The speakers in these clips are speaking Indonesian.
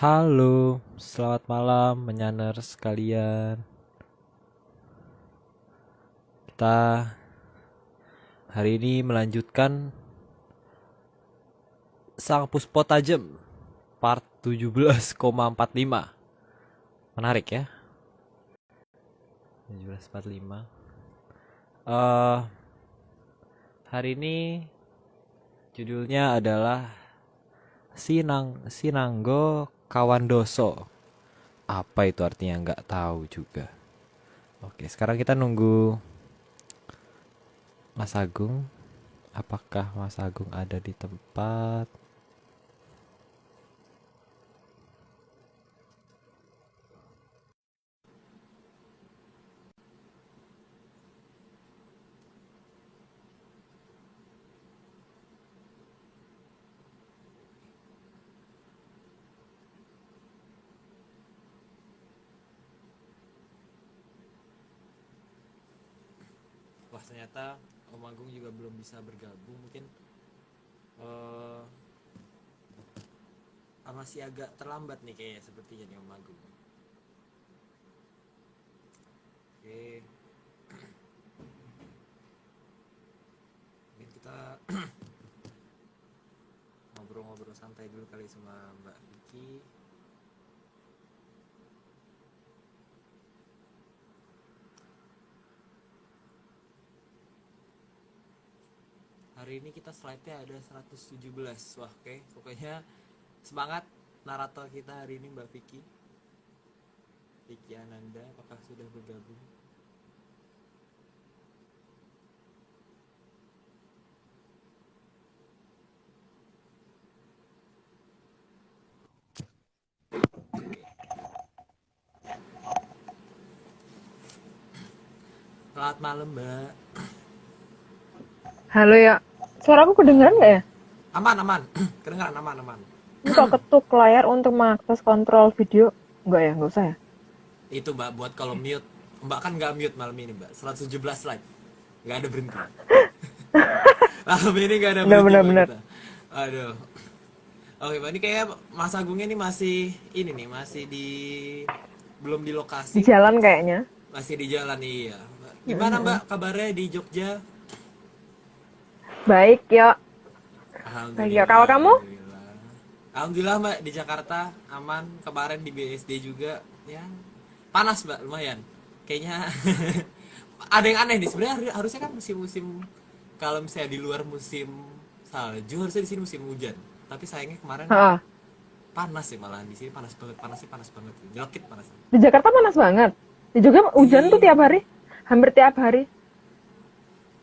Halo, selamat malam menyaner sekalian. Kita hari ini melanjutkan Sang Puspo Tajem part 17,45. Menarik ya? 17,45. Eh hari ini judulnya adalah Sinanggo Kawandoso. Apa itu artinya nggak tahu juga. Oke, sekarang kita nunggu Mas Agung. Apakah Mas Agung ada di tempat? Wah, ternyata Om Agung juga belum bisa bergabung. Mungkin eh masih agak terlambat nih kayaknya sepertinya nih Om Agung. Oke, mungkin kita ngobrol-ngobrol santai dulu kali sama Mbak Vicky. Hari ini kita slide-nya ada 117. Wah, oke. Pokoknya semangat narator kita hari ini Mbak Vicky. Vicky Ananda, apakah sudah bergabung? Selamat malam Mbak. Halo ya, suaraku kedengeran nggak ya? Aman, aman. Kedengaran aman, aman. Ini kok ketuk layar untuk mengakses kontrol video? Nggak ya, nggak usah ya? Itu Mbak buat kalau mute. Mbak kan nggak mute malam ini Mbak. 117 slide. Nggak ada berhenti. Malam ini nggak ada berhenti Mbak Benar-benar. kita. Aduh. Oke Mbak, ini kayak Mas Agungnya ini masih ini nih, masih di belum di Di lokasi, jalan kayaknya. masih di jalan iya. Mbak. Gimana Mbak kabarnya di Jogja? Baik ya, baik ya. Alhamdulillah, Kalau kamu? alhamdulillah. Alhamdulillah Mbak di Jakarta aman. Kemarin di BSD juga ya panas Mbak lumayan. Kayaknya ada yang aneh nih sebenarnya harusnya kan musim-musim kalau misalnya di luar musim salju harusnya di sini musim hujan. Tapi sayangnya kemarin Ha, panas sih malahan di sini panas banget panasnya panas banget nyelkit panas. di Jakarta panas banget. Di Jogja hujan tuh Iya. tiap hari, hampir tiap hari.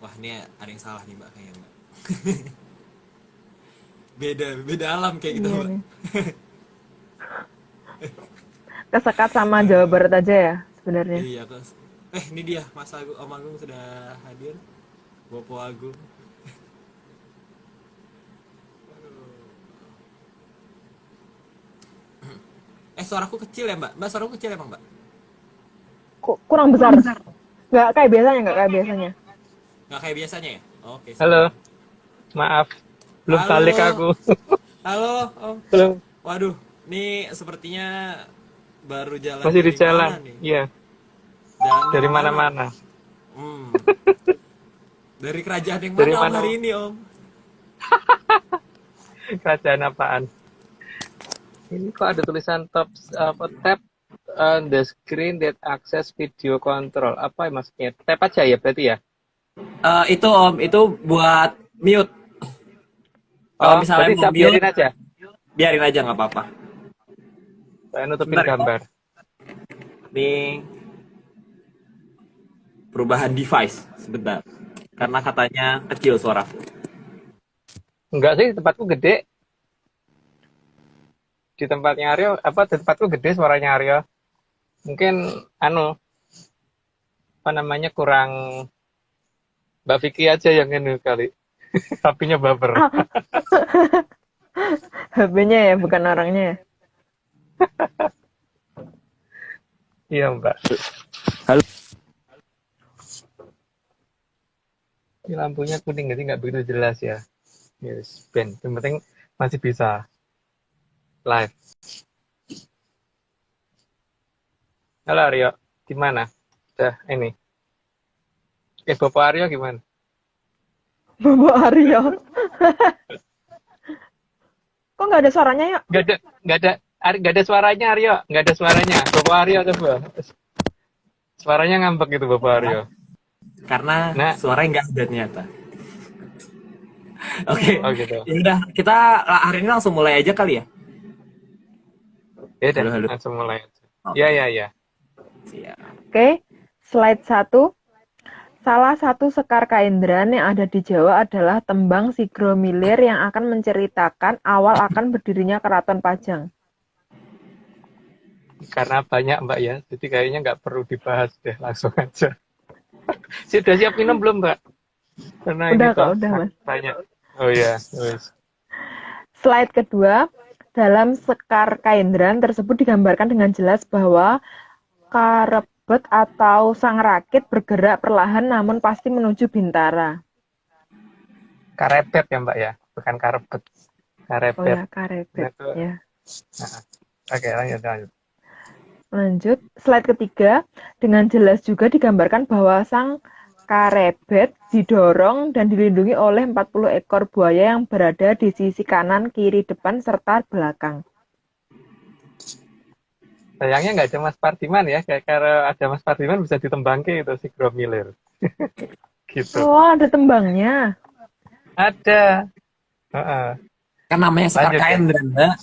Wah ini ada yang salah nih Mbak kayaknya Mbak. Beda beda alam kayak gitu Iya Mbak. nih. Kesekat sama Jawa Barat aja ya sebenarnya. Iya kos. Ini dia Mas Agung, Om Agung sudah hadir. Bopo Agung. Suaraku kecil ya Mbak? Mbak suaraku kecil emang Mbak? Kok kurang besar? Nggak kayak biasanya, nggak kayak biasanya. Nggak kayak biasanya ya? Oke siap. Halo, maaf, belum balik Halo, aku. halo Om. Belum, Waduh, ini sepertinya baru jalan masih di dari jalan. mana nih? Iya, Jalan dari dari mana Om? mana-mana. Hmm, dari kerajaan yang Dari mana Om mana? hari ini Om? Kerajaan apaan? Ini kok ada tulisan top apa tap on the screen that access video control. Apa ya maksudnya? Tap aja ya berarti ya? Itu Om, itu buat mute. Kalau Oh, misalnya berarti mau tap mute, biarin aja. biarin aja nggak apa-apa. Saya nutupin Sebentar ya Om. gambar. Ini perubahan device sebentar. Karena katanya kecil suaraku. Enggak sih, tempatku gede. Di tempatnya Aryo, apa di tempatku gede suaranya Aryo. Mungkin anu, apa namanya kurang Mbak Vicky aja yang ini kali. Apinya baper. HP-nya ya, bukan orangnya ya. Iya, Mbak. Halo. Ini lampunya kuning jadi nggak begitu jelas ya. Yes, Ben. Yang penting masih bisa live. Halo Aryo, gimana? Udah ini. Bapak Aryo gimana? Bapak Aryo. Kok nggak ada suaranya ya? Gak ada, gak ada suaranya Aryo, gak ada suaranya. Bapak Aryo coba. Suaranya ngambek gitu Bapak Aryo. Karena Nah, suaranya nggak ada ternyata. Oke, oh gitu. ya udah kita hari ini langsung mulai aja kali ya. Ya udah, Halo, halo. langsung mulai aja. Ya, Oke, ya, ya. siap. Oke, slide 1. Salah satu sekar kaindran yang ada di Jawa adalah tembang Sigromilir yang akan menceritakan awal akan berdirinya Keraton Pajang. Karena banyak Mbak ya, jadi kayaknya nggak perlu dibahas deh, langsung aja. Sudah siap minum belum Mbak? Karena ini Udah kok, toh udah Mas. banyak. Oh ya, wes. Slide kedua, dalam sekar kaindran tersebut digambarkan dengan jelas bahwa karebet atau sang rakit bergerak perlahan namun pasti menuju Bintara. Karebet ya Mbak ya, bukan karebet. Oh Karebet. ya, Nah, karebet itu. ya. Nah, oke, lanjut, lanjut. Lanjut, slide ketiga, dengan jelas juga digambarkan bahwa sang karebet didorong dan dilindungi oleh 40 ekor buaya yang berada di sisi kanan, kiri, depan, serta belakang. Sayangnya nggak ada Mas Pardiman ya, kayak kalau ada Mas Pardiman bisa ditembangke itu si Gromilir. Gitu. Oh, ada tembangnya. Ada. Heeh. Kan namanya Sekar Lanjut ya. Kaendra, Mbak.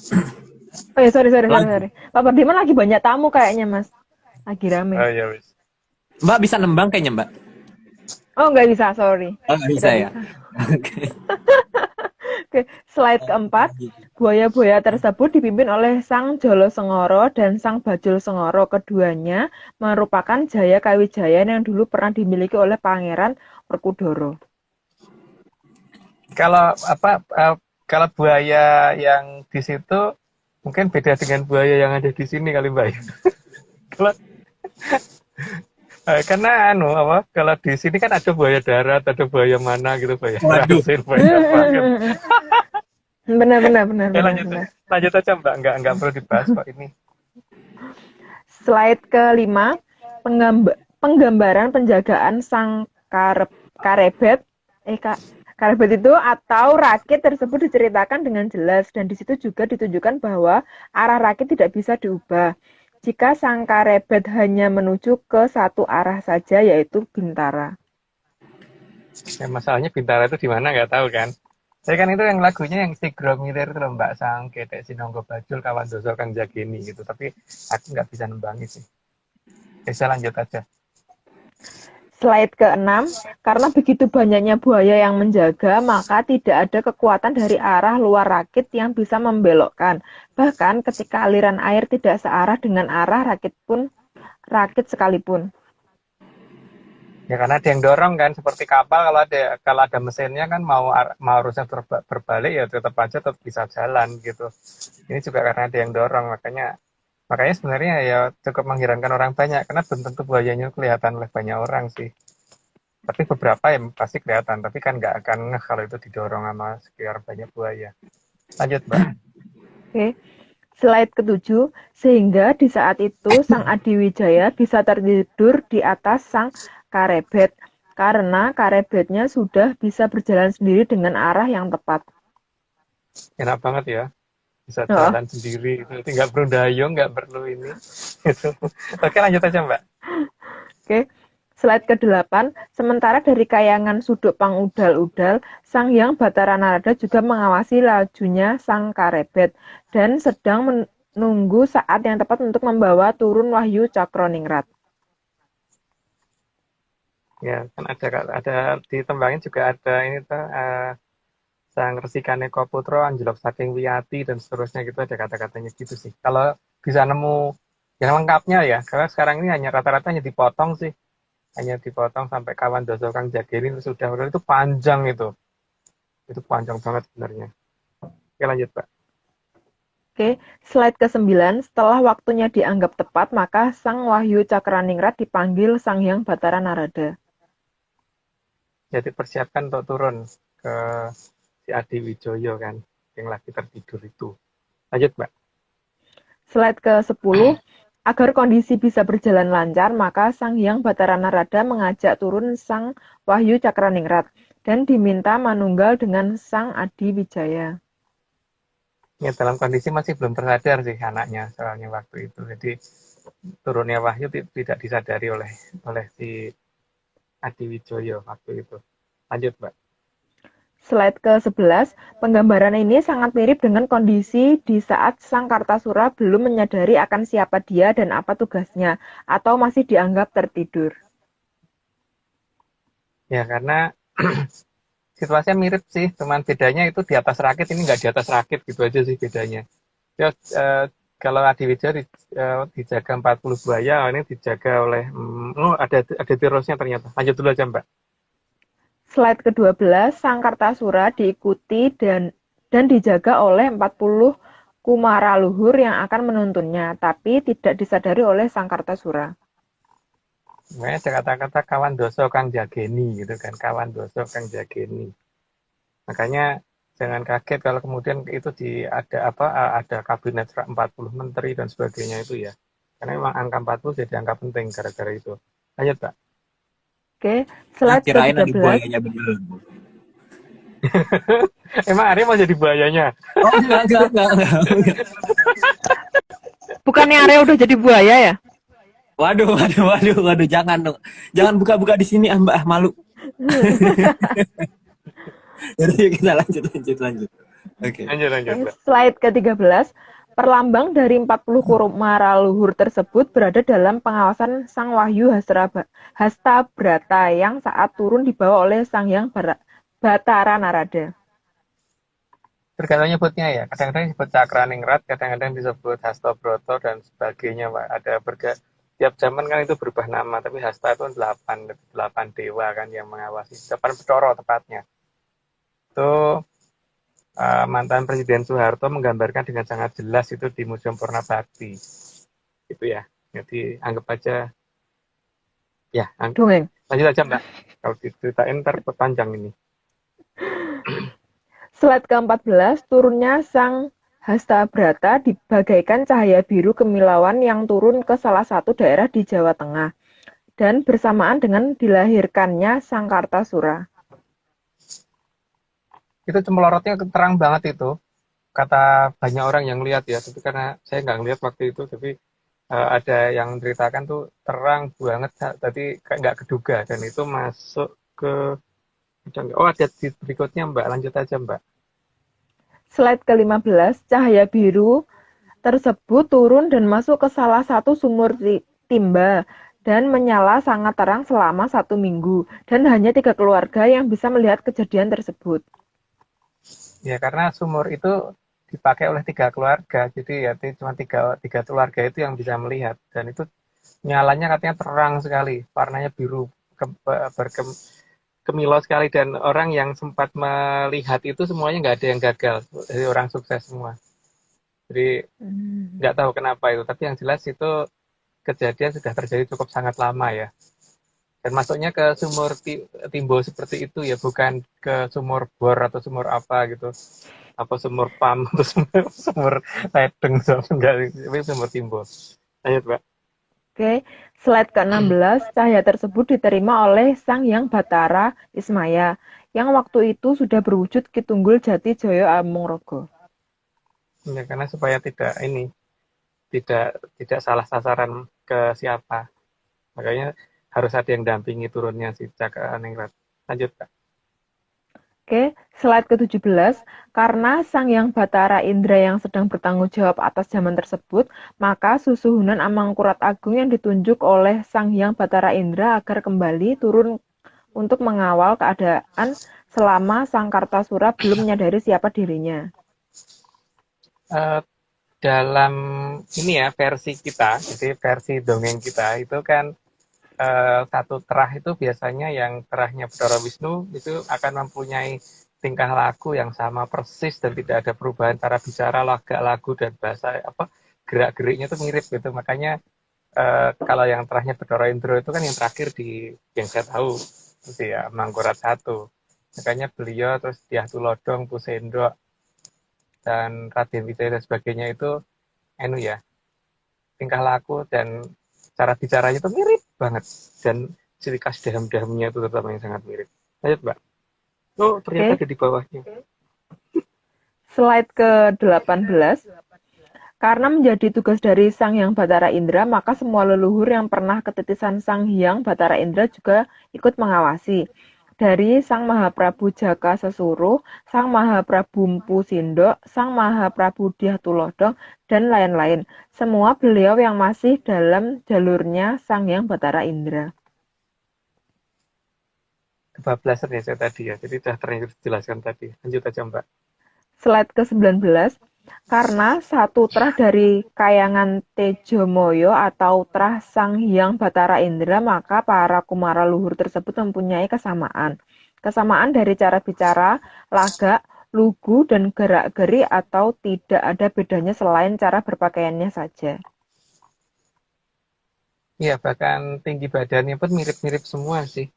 Oh ya, sorry. Lanjut. Pak Pardiman lagi banyak tamu kayaknya, Mas. Lagi rame. Oh ya wis. Mbak bisa nembang kayaknya, Mbak. Oh, nggak bisa, sorry. Oh, nggak bisa Tidak ya. bisa. Oke. Oke, slide keempat. Buaya-buaya tersebut dipimpin oleh Sang Jolo Sengoro dan Sang Bajul Sengoro. Keduanya merupakan Jaya Kawijayan yang dulu pernah dimiliki oleh Pangeran Werkudara. Kalau apa kalau buaya yang di situ mungkin beda dengan buaya yang ada di sini kali Mbak. Kalau karena apa kalau di sini kan ada buaya darat, ada buaya mana gitu buaya Waduh. laut, buaya apa kan. Benar. Lanjut aja Mbak, enggak perlu dibahas kok ini. Slide kelima, penggambaran penjagaan sang karebet, karebet itu atau rakit tersebut diceritakan dengan jelas dan di situ juga ditunjukkan bahwa arah rakit tidak bisa diubah. Jika sang karebet hanya menuju ke satu arah saja yaitu Bintara. Ya, masalahnya Bintara itu di mana nggak tahu kan. Saya kan itu yang lagunya yang si Gromilir itu loh Mbak, sang ketek sinonggo bajul kawan doso kang jageni gitu, tapi aku nggak bisa nembangi sih. Bisa lanjut aja. Slide ke-6, karena begitu banyaknya buaya yang menjaga, maka tidak ada kekuatan dari arah luar rakit yang bisa membelokkan. Bahkan ketika aliran air tidak searah dengan arah rakit sekalipun. Ya karena ada yang dorong kan, seperti kapal kalau ada mesinnya kan mau harusnya berbalik ya tetap bisa jalan gitu. Ini juga karena ada yang dorong, makanya sebenarnya ya cukup menghirangkan orang banyak karena belum tentu buayanya kelihatan oleh banyak orang sih. Tapi beberapa yang pasti kelihatan, tapi kan nggak akan ngeh kalau itu didorong sama sekian banyak buaya. Lanjut Mbak. Oke. Slide ke-7, sehingga di saat itu Sang Adiwijaya bisa tertidur di atas sang karebet, karena karebetnya sudah bisa berjalan sendiri dengan arah yang tepat. Enak banget ya, bisa Oh. jalan sendiri, nanti nggak perlu dayung, nggak perlu ini. Gitu. Oke lanjut aja Mbak. Oke. Slide ke-8, sementara dari kayangan suduk pangudal-udal, Sang Hyang Batara Narada juga mengawasi lajunya sang karebet dan sedang menunggu saat yang tepat untuk membawa turun Wahyu Cakroningrat. Ya kan ada ditembangin juga ada ini tuh sang Resikane Koputro Anjlok saking Wiyati dan seterusnya gitu, ada kata-katanya gitu sih. Kalau bisa nemu yang lengkapnya ya, karena sekarang ini hanya rata-rata hanya dipotong sih. Hanya dipotong sampai kawan doso kang jageni sudah itu panjang itu panjang banget sebenarnya. Oke lanjut Pak. Oke, slide ke-9, setelah waktunya dianggap tepat, maka Sang Wahyu Cakraningrat dipanggil Sang Hyang Batara Narada. Jadi persiapkan untuk turun ke si Adi Wijoyo kan yang lagi tertidur itu. Lanjut Mbak. Slide ke-10, Agar kondisi bisa berjalan lancar, maka Sang Hyang Bathara Narada mengajak turun Sang Wahyu Cakraningrat dan diminta manunggal dengan Sang Adi Wijaya. Ya, dalam kondisi masih belum tersadar sih anaknya soalnya waktu itu. Jadi turunnya Wahyu tidak disadari oleh si Adi Wijoyo waktu itu. Lanjut, Mbak. Slide ke-11, penggambaran ini sangat mirip dengan kondisi di saat Sang Kartasura belum menyadari akan siapa dia dan apa tugasnya, atau masih dianggap tertidur. Ya, karena situasinya mirip sih, cuman bedanya itu di atas rakit, ini nggak di atas rakit, gitu aja sih bedanya. Ya, kalau Adi Wijoyo dijaga 40 buaya, ini dijaga oleh, ada terusnya ternyata. Lanjut dulu aja, Mbak. Slide ke-12, Sang Kartasura diikuti dan dijaga oleh 40 kumara luhur yang akan menuntunnya, tapi tidak disadari oleh Sang Kartasura. Makanya ada kata-kata kawan doso kang jageni gitu kan, kawan doso kang jageni. Makanya jangan kaget kalau kemudian itu ada kabinet 40 menteri dan sebagainya itu ya. Karena memang angka 40 jadi angka penting gara-gara itu. Lanjut, Pak. Oke, slide Kirain ada ke-13. buayanya beneran. Emang Arya mau jadi buayanya? Oh, enggak. Bukannya Arya udah jadi buaya ya? Waduh, jangan dong. Jangan buka-buka di sini, Mbak, malu. Jadi kita lanjut. Oke. Lanjut, Oke, Mbak. slide ke-13. Perlambang dari 40 kumara luhur tersebut berada dalam pengawasan Sang Wahyu Hastabrata yang saat turun dibawa oleh Sang Hyang Bathara Narada. Tergantung nyebutnya ya. Kadang-kadang disebut Cakraningrat, kadang-kadang disebut Hastobroto dan sebagainya, Pak. Tiap zaman kan itu berubah nama, tapi Hasta itu 8 dewa kan yang mengawasi. 8 Betoro tepatnya. Itu mantan Presiden Soeharto menggambarkan dengan sangat jelas itu di Museum Purnabakti. Itu ya. Jadi anggap aja ya. Dongeng. Lanjut aja, Mbak. Kalau diceritain ntar panjang ini. Slide ke-14, turunnya Sang Hastabrata dibagaikan cahaya biru kemilauan yang turun ke salah satu daerah di Jawa Tengah dan bersamaan dengan dilahirkannya Sang Kartasura. Itu cemplorotnya terang banget itu. Kata banyak orang yang lihat ya, tapi karena saya nggak ngeliat waktu itu, tapi ada yang ceritakan tuh terang banget, tadi nggak keduga, dan itu masuk ke, ada di berikutnya, Mbak, lanjut aja, Mbak. Slide ke-15, cahaya biru tersebut turun dan masuk ke salah satu sumur timba dan menyala sangat terang selama 1 minggu, dan hanya 3 keluarga yang bisa melihat kejadian tersebut. Ya, karena sumur itu dipakai oleh 3 keluarga, jadi ya cuma tiga keluarga itu yang bisa melihat, dan itu nyalanya katanya terang sekali, warnanya biru berkemilau sekali, dan orang yang sempat melihat itu semuanya nggak ada yang gagal, jadi orang sukses semua. Jadi nggak tahu kenapa itu, tapi yang jelas itu kejadian sudah terjadi cukup sangat lama ya. Dan masuknya ke sumur Timbo seperti itu ya, bukan ke sumur bor atau sumur apa gitu, apa sumur pam atau sumur ledeng, enggak, tapi sumur Timbo. Lanjut, Mbak. Oke, slide ke-16, cahaya tersebut diterima oleh Sang Hyang Bathara Ismaya, yang waktu itu sudah berwujud Ki Tunggul Jati Jaya Amungrogo. Ya, karena supaya tidak salah sasaran ke siapa, makanya harus ada yang dampingi turunnya si Cakraningrat. Lanjut, Kak. Oke, slide ke-17, karena Sang Hyang Bathara Indra yang sedang bertanggung jawab atas zaman tersebut, maka Susuhunan Amangkurat Agung yang ditunjuk oleh Sang Hyang Bathara Indra agar kembali turun untuk mengawal keadaan selama Sang Kartasura belum menyadari siapa dirinya. Dalam ini ya versi kita, jadi versi dongeng kita itu kan satu terah itu biasanya yang terahnya Bathara Wisnu itu akan mempunyai tingkah laku yang sama persis dan tidak ada perubahan cara bicara, lagak lagu dan bahasa gerak-geriknya itu mirip gitu. Makanya kalau yang terahnya Bathara Indra itu kan yang terakhir yang saya tahu itu ya Mangkurat I. Makanya beliau terus Dyah Tulodhong, Pusendok dan Raden Wijaya dan sebagainya itu tingkah laku dan cara bicaranya itu mirip banget, dan ciri khas daham-dahamnya itu terutama yang sangat mirip. Lanjut Mbak. Oh ternyata Oke, ada di bawahnya. slide ke-18. Karena menjadi tugas dari Sang Hyang Batara Indra, maka semua leluhur yang pernah ketitisan Sang Hyang Batara Indra juga ikut mengawasi. Dari Sang Mahaprabu Jaka Sesuruh, Sang Mahaprabu Mpu Sindok, Sang Mahaprabu Dyah Tulodong, dan lain-lain. Semua beliau yang masih dalam jalurnya Sang Hyang Batara Indra. Kebablasan ya saya tadi ya, jadi sudah terjelaskan tadi. Lanjut aja Mbak. Slide ke-19. Karena satu trah dari Kayangan Tejomoyo atau trah Sang Hyang Batara Indra, maka para kumara luhur tersebut mempunyai kesamaan. Kesamaan dari cara bicara, lagak, lugu, dan gerak-geri atau tidak ada bedanya selain cara berpakaiannya saja. Iya, bahkan tinggi badannya pun mirip-mirip semua sih.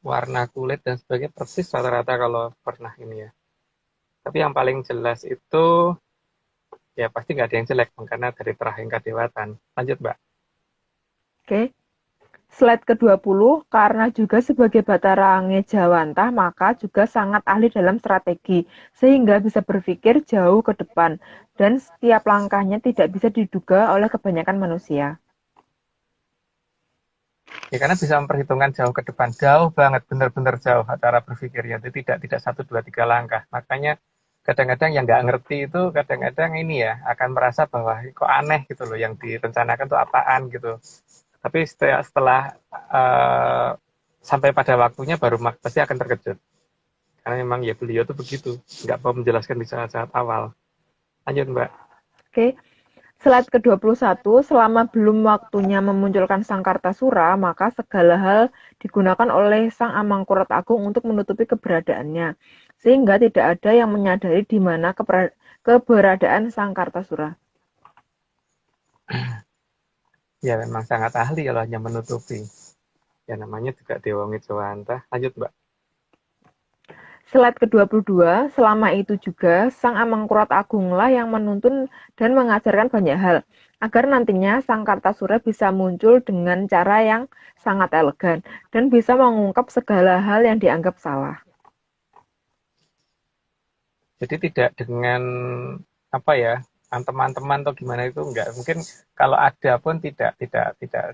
Warna kulit dan sebagainya persis rata-rata kalau pernah ini ya. Tapi yang paling jelas itu ya pasti nggak ada yang jelek karena dari terahing kadewatan. Lanjut Mbak. Oke. Slide ke-20, karena juga sebagai Batara Ngejawantah, maka juga sangat ahli dalam strategi, sehingga bisa berpikir jauh ke depan, dan setiap langkahnya tidak bisa diduga oleh kebanyakan manusia. Ya karena bisa memperhitungkan jauh ke depan, jauh banget, benar-benar jauh cara berpikirnya. Itu tidak 1, 2, 3 langkah. Makanya kadang-kadang yang nggak ngerti itu kadang-kadang ini ya akan merasa bahwa kok aneh gitu loh yang direncanakan tuh apaan gitu. Tapi setelah sampai pada waktunya baru pasti akan terkejut. Karena memang ya beliau tuh begitu, nggak mau menjelaskan di saat-saat awal. Lanjut Mbak. Oke. Slide ke-21, selama belum waktunya memunculkan Sang Kartasura, maka segala hal digunakan oleh Sang Amangkurat Agung untuk menutupi keberadaannya, sehingga tidak ada yang menyadari di mana keberadaan Sang Kartasura. Ya memang sangat ahli kalau hanya menutupi. Ya namanya juga Dewa Ngejawantah. Lanjut Mbak. Slide ke-22, selama itu juga Sang Amangkurat Agunglah yang menuntun dan mengajarkan banyak hal, agar nantinya Sang Kartasura bisa muncul dengan cara yang sangat elegan, dan bisa mengungkap segala hal yang dianggap salah. Jadi tidak dengan apa ya teman-teman atau gimana itu enggak. Mungkin kalau ada pun tidak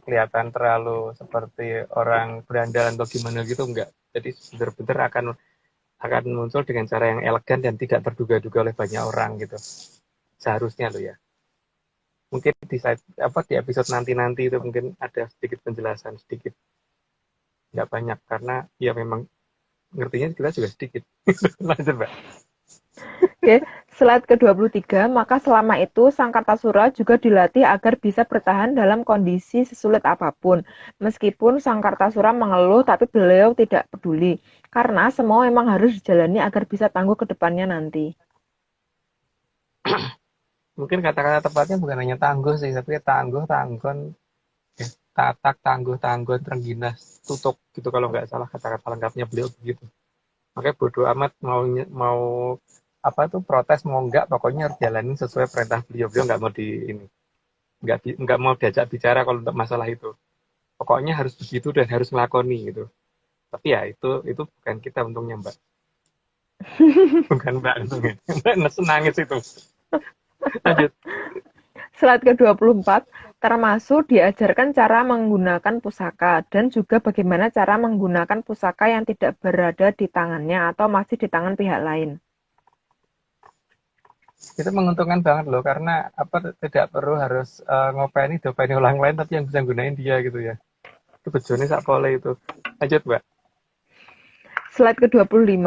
kelihatan terlalu seperti orang berandalan atau gimana gitu enggak. Jadi benar-benar akan muncul dengan cara yang elegan dan tidak terduga-duga oleh banyak orang gitu. Seharusnya loh ya. Mungkin di episode nanti itu mungkin ada sedikit penjelasan sedikit, nggak banyak karena ya memang ngertinya kita juga sedikit. Lanjut Mbak. Oke, slide ke-23, maka selama itu Sang Kartasura juga dilatih agar bisa bertahan dalam kondisi sesulit apapun. Meskipun Sang Kartasura mengeluh, tapi beliau tidak peduli, karena semua memang harus dijalani agar bisa tangguh ke depannya nanti. Mungkin kata-kata tepatnya bukan hanya tangguh sih, tapi tangguh, tanggon, tatak, tangguh, tanggon, terengginas, tutup gitu kalau nggak salah kata-kata lengkapnya beliau begitu. Makanya bodoh amat mau apa tuh protes mau nggak, pokoknya harus jalanin sesuai perintah beliau. Beliau nggak mau nggak mau diajak bicara kalau untuk masalah itu. Pokoknya harus begitu dan harus ngelakoni gitu. Tapi ya itu bukan kita untungnya Mbak. Bukan Mbak untungnya. Mbak nangis itu. Lanjut. Slide ke-24, termasuk diajarkan cara menggunakan pusaka dan juga bagaimana cara menggunakan pusaka yang tidak berada di tangannya atau masih di tangan pihak lain. Itu menguntungkan banget loh karena apa tidak perlu harus ngopeni dopeni orang lain tapi yang bisa gunain dia gitu ya. Itu bejone sak pole itu. Lanjut Mbak. Slide ke-25,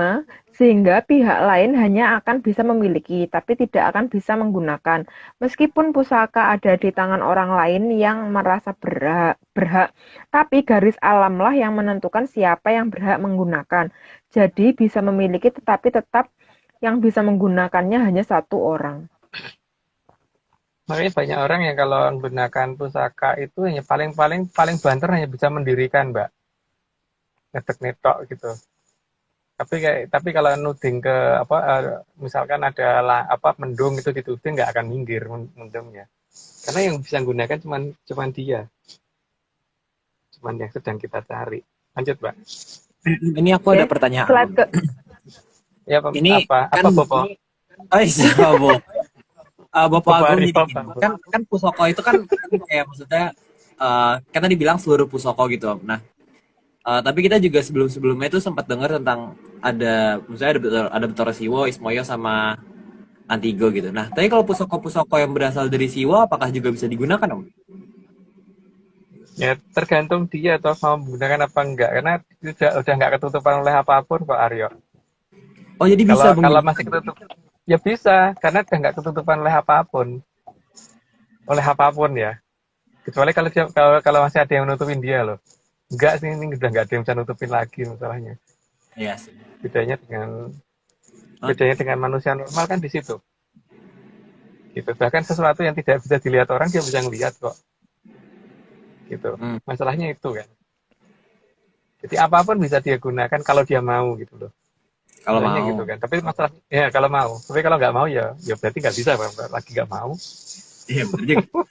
sehingga pihak lain hanya akan bisa memiliki, tapi tidak akan bisa menggunakan. Meskipun pusaka ada di tangan orang lain yang merasa berhak, tapi garis alamlah yang menentukan siapa yang berhak menggunakan. Jadi bisa memiliki tetapi tetap yang bisa menggunakannya hanya satu orang. Makanya banyak orang yang kalau menggunakan pusaka itu hanya paling banter hanya bisa mendirikan Mbak. Ngetek netok gitu. Tapi kalau nuding ke misalkan ada mendung itu dituding nggak akan minggir mendungnya. Karena yang bisa gunakan cuman dia, cuman yang sedang kita cari. Lanjut, Mbak. Ini aku Oke, ada pertanyaan. slide ke Ya, Ini apa kan Bopo? oh iya, Bu. Bapak Bopo Agung Aryo jadi apa? gini. Kan pusoko itu kan kayak maksudnya kan tadi bilang seluruh pusoko gitu. Nah, tapi kita juga sebelum-sebelumnya itu sempat dengar tentang misalnya ada Betoro Siwo, Ismoyo sama Antigo gitu. Nah, tapi kalau pusoko-pusoko yang berasal dari Siwo apakah juga bisa digunakan, Om? Ya tergantung dia atau mau menggunakan apa enggak, karena udah nggak ketutupan oleh apapun kok, Aryo. Oh, jadi bisa Kalau kalau menggunakan. masih ketutup, ya bisa, karena udah nggak ketutupan oleh apapun ya. Kecuali kalau masih ada yang nutupin dia loh. Enggak sih, ini udah nggak ada yang bisa nutupin lagi masalahnya. Iya sih. Bedanya dengan Hah? bedanya dengan manusia normal kan di situ. Gitu. Bahkan sesuatu yang tidak bisa dilihat orang dia bisa ngelihat kok. Gitu. Hmm, Masalahnya itu kan. Jadi apapun bisa dia gunakan kalau dia mau gitu loh. kalau Masalahnya mau. gitu kan. Tapi masalah ya kalau mau. Tapi kalau nggak mau ya berarti nggak bisa lagi nggak mau. Iya, bener juga.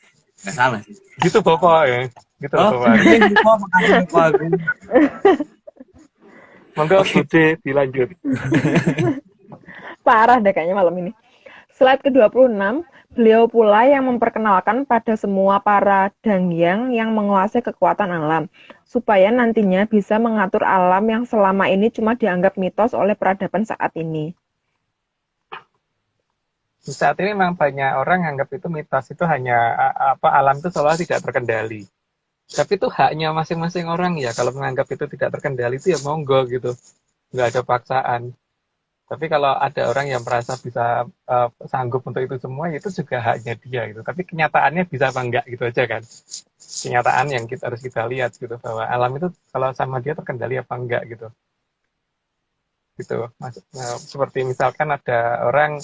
Nggak salah sih. Gitu Bapak ya. Gitu Oh, Bapak. iya, lupa, makanya Bapak Agung. Monggo Oke. Bude dilanjut. parah deh kayaknya malam ini. Slide ke-26, beliau pula yang memperkenalkan pada semua para dangyang yang menguasai kekuatan alam, supaya nantinya bisa mengatur alam yang selama ini cuma dianggap mitos oleh peradaban saat ini. Saat ini memang banyak orang anggap itu mitos itu hanya alam itu seolah tidak terkendali. Tapi itu haknya masing-masing orang ya. Kalau menganggap itu tidak terkendali itu ya monggo gitu. Nggak ada paksaan. Tapi kalau ada orang yang merasa bisa sanggup untuk itu semua, itu juga haknya dia gitu. Tapi kenyataannya bisa apa enggak gitu aja kan. Kenyataan yang harus kita lihat gitu bahwa alam itu kalau sama dia terkendali apa enggak gitu. Gitu. Nah, seperti misalkan ada orang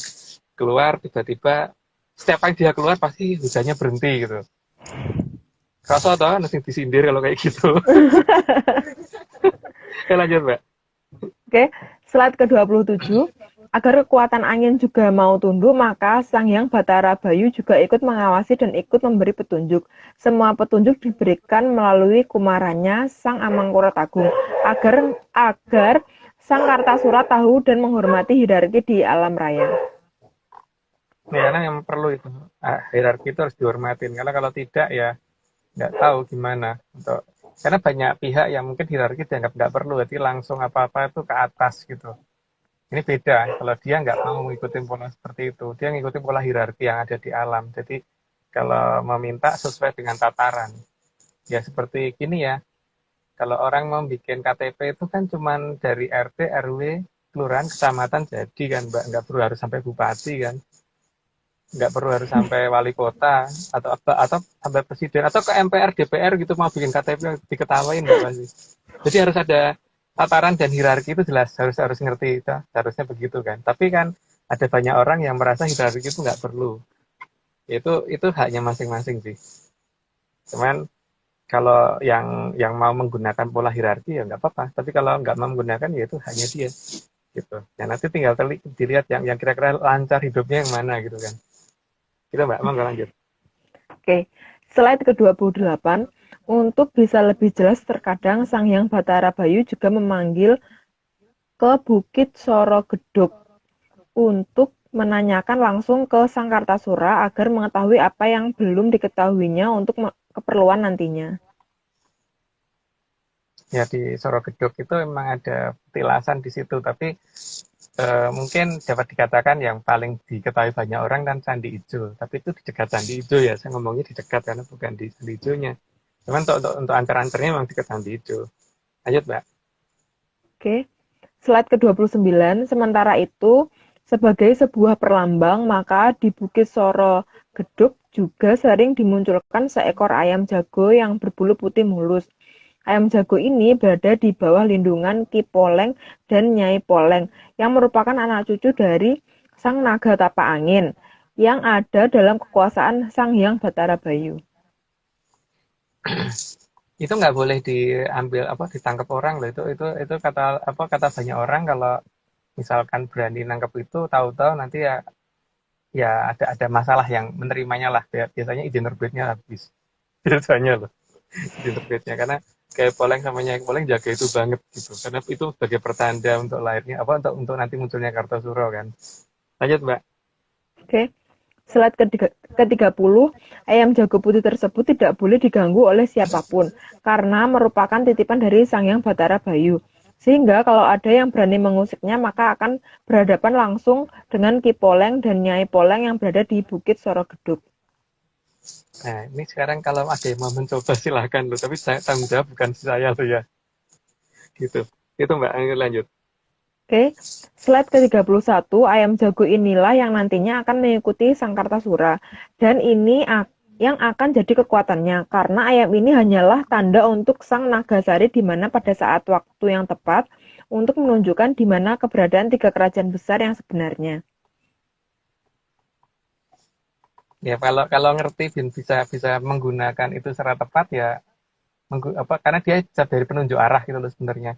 keluar tiba-tiba setiap kali dia keluar pasti hujannya berhenti gitu. Kerasa tau nanti disindir kalau kayak gitu. Lanjut, Mbak. Oke, slide ke-27. Agar kekuatan angin juga mau tunduk, maka Sang Hyang Batara Bayu juga ikut mengawasi dan ikut memberi petunjuk. Semua petunjuk diberikan melalui kumarannya Sang Amangkurat-Agung agar Sang Kartasura tahu dan menghormati hierarki di alam raya. Ya, karena yang perlu itu hierarki itu harus dihormatin. Karena kalau tidak ya nggak tahu gimana karena banyak pihak yang mungkin hierarki dianggap nggak perlu, jadi langsung apa-apa itu ke atas gitu. Ini beda, kalau dia nggak mau ngikutin pola seperti itu, dia ngikutin pola hierarki yang ada di alam. Jadi kalau meminta sesuai dengan tataran, ya seperti gini ya, kalau orang mau bikin KTP itu kan cuman dari RT, RW, kelurahan, kecamatan jadi kan, Mbak, nggak perlu harus sampai bupati kan. Nggak perlu harus sampai wali kota atau sampai presiden atau ke MPR DPR gitu mau bikin KTP diketawain nggak pasti. Jadi harus ada tataran dan hierarki itu jelas harus ngerti itu harusnya begitu kan. Tapi kan ada banyak orang yang merasa hierarki itu nggak perlu. Itu haknya masing-masing sih. Cuman kalau yang mau menggunakan pola hierarki ya nggak apa-apa. Tapi kalau nggak mau menggunakan ya itu hanya dia gitu. Ya nanti tinggal dilihat yang kira-kira lancar hidupnya yang mana gitu kan. Kita Mbak, mau lanjut. Oke, slide ke-28. Untuk bisa lebih jelas, terkadang Sang Hyang Batara Bayu juga memanggil ke Bukit Sorogedog untuk menanyakan langsung ke Sang Kartasura agar mengetahui apa yang belum diketahuinya untuk keperluan nantinya. Ya di Sorogedog itu memang ada petilasan di situ, tapi mungkin dapat dikatakan yang paling diketahui banyak orang kan Candi Ijo, tapi itu di dekat Candi Ijo ya, saya ngomongnya di dekat karena bukan di Candi Ijonya. Cuman untuk antar-antarnya memang dekat Candi Ijo. Lanjut Mbak. Oke, slide ke-29. Sementara itu, sebagai sebuah perlambang, maka di Bukit Sorogedog juga sering dimunculkan seekor ayam jago yang berbulu putih mulus. Ayam jago ini berada di bawah lindungan Ki Poleng dan Nyai Poleng, yang merupakan anak cucu dari Sang Naga Tapak Angin, yang ada dalam kekuasaan Sang Hyang Batara Bayu. Itu nggak boleh diambil ditangkap orang loh, itu kata banyak orang kalau misalkan berani nangkep itu tahu-tahu nanti ya ada masalah yang menerimanya lah. Biasanya izin terbitnya habis. Biasanya loh izin terbitnya, karena kayak Poleng sama Nyai Poleng jaga itu banget gitu. Karena itu sebagai pertanda untuk lahirnya apa untuk nanti munculnya Kartosuro kan. Lanjut, Mbak. Oke. Slide ke-30, ayam jago putih tersebut tidak boleh diganggu oleh siapapun karena merupakan titipan dari Sang Hyang Batara Bayu. Sehingga kalau ada yang berani mengusiknya maka akan berhadapan langsung dengan Ki Poleng dan Nyai Poleng yang berada di Bukit Sorogeduk. Nah, ini sekarang kalau ada yang mau mencoba silahkan loh, tapi saya tanggung jawab bukan saya loh ya. Gitu. Itu Mbak, ayo lanjut. Oke, slide ke-31, ayam jago inilah yang nantinya akan mengikuti Sang Kartasura. Dan ini yang akan jadi kekuatannya, karena ayam ini hanyalah tanda untuk Sang Nagasari di mana pada saat waktu yang tepat untuk menunjukkan di mana keberadaan 3 kerajaan besar yang sebenarnya. Ya kalau ngerti bisa menggunakan itu secara tepat ya karena dia dari penunjuk arah gitu loh sebenarnya.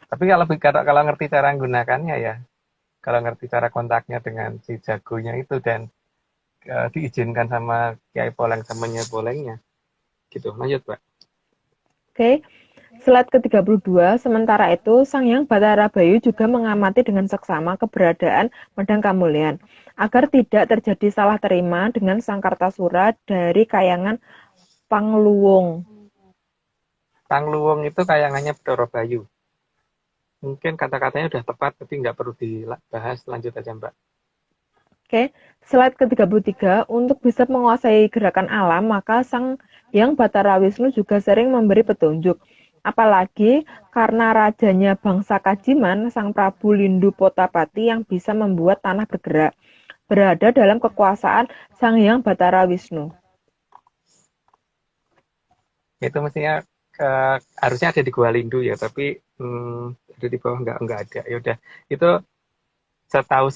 Tapi kalau ngerti cara menggunakannya ya, kalau ngerti cara kontaknya dengan si jagonya itu dan diizinkan sama Kiai Poleng sama Nyai Polengnya. Gitu. Lanjut, Pak. Oke, slide ke-32, sementara itu Sang Hyang Batara Bayu juga mengamati dengan seksama keberadaan Medang Kamulyan, agar tidak terjadi salah terima dengan Sang Kartasura dari kayangan Pangluwung. Pangluwung itu kayangannya Bathara Bayu. Mungkin kata-katanya udah tepat, tapi nggak perlu dibahas. Lanjut aja, Mbak. Oke, slide ke-33, untuk bisa menguasai gerakan alam, maka Sang Hyang Batara Wisnu juga sering memberi petunjuk. Apalagi karena rajanya bangsa Kajiman, Sang Prabu Lindu Potapati yang bisa membuat tanah bergerak, berada dalam kekuasaan Sang Hyang Batara Wisnu. Itu mestinya harusnya ada di Gua Lindu ya, tapi ada di bawah nggak ada. Ya udah, itu setahu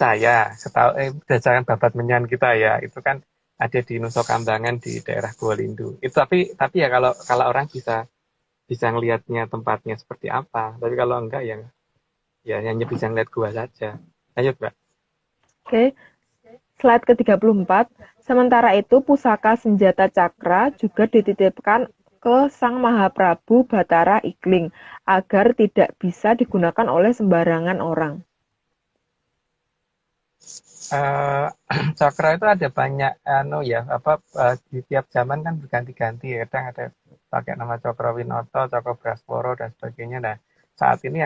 berdasarkan babat menyan kita ya, itu kan ada di Nusa Kambangan di daerah Gua Lindu. Itu tapi ya kalau orang bisa ngelihatnya tempatnya seperti apa. Tapi kalau enggak ya hanya bisa ngeliat gua saja. Lanjut, Mbak. Oke, slide ke-34. Sementara itu pusaka senjata cakra juga dititipkan ke Sang Mahaprabu Batara Ikling agar tidak bisa digunakan oleh sembarangan orang. Cakra itu ada banyak di tiap zaman kan berganti-ganti ya. Kadang ada pakai nama Cakra Winoto, Cakra Braswara dan sebagainya. Nah, saat ini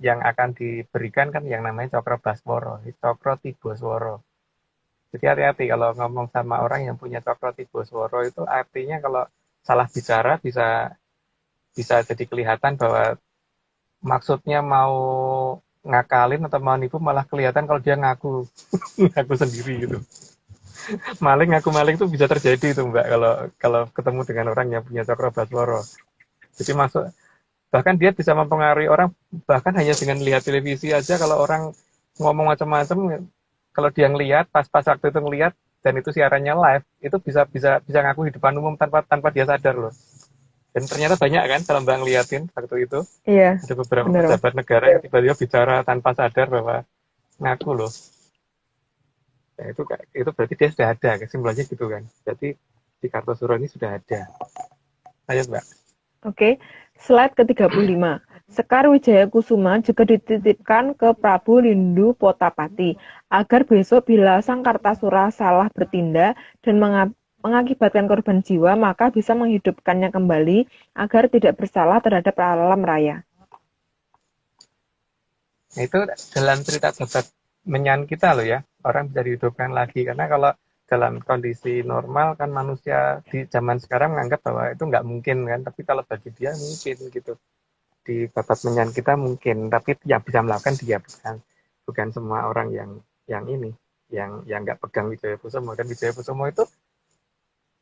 yang akan diberikan kan yang namanya Cakra Braswara, Cakra Tiboswara. Jadi hati-hati kalau ngomong sama orang yang punya Cakra Tiboswara itu artinya kalau salah bicara bisa jadi kelihatan bahwa maksudnya mau ngakalin atau mau nipu, malah kelihatan kalau dia ngaku sendiri gitu. Ngaku maling itu bisa terjadi itu, Mbak, kalau ketemu dengan orang yang punya Cakra Braswara. Jadi bahkan dia bisa mempengaruhi orang bahkan hanya dengan lihat televisi aja. Kalau orang ngomong macam-macam, kalau dia ngelihat pas waktu itu ngelihat dan itu siarannya live, itu bisa ngaku di depan umum tanpa dia sadar loh. Dan ternyata banyak kan kalau Mbak ngeliatin waktu itu. Iya. Ada beberapa pejabat negara yang tiba-tiba bicara tanpa sadar bahwa ngaku loh. Nah, itu berarti dia sudah ada, kesimpulannya gitu kan. Jadi di Kartosuro ini sudah ada. Ayo, Mbak. Oke, slide ke-35. Sekar Wijaya Kusuma juga dititipkan ke Prabu Lindu Potapati agar besok bila Sang Kartasura salah bertindak dan mengakibatkan korban jiwa, maka bisa menghidupkannya kembali agar tidak bersalah terhadap alam raya. Nah, itu dalam cerita babat menyan kita loh ya, orang bisa dihidupkan lagi. Karena kalau dalam kondisi normal kan manusia di zaman sekarang menganggap bahwa itu nggak mungkin kan, tapi kalau bagi dia mungkin gitu. Di babat menyan kita mungkin, tapi yang bisa melakukan dia bukan semua orang yang nggak pegang Wijaya Kusumo. Dan Wijaya Kusumo itu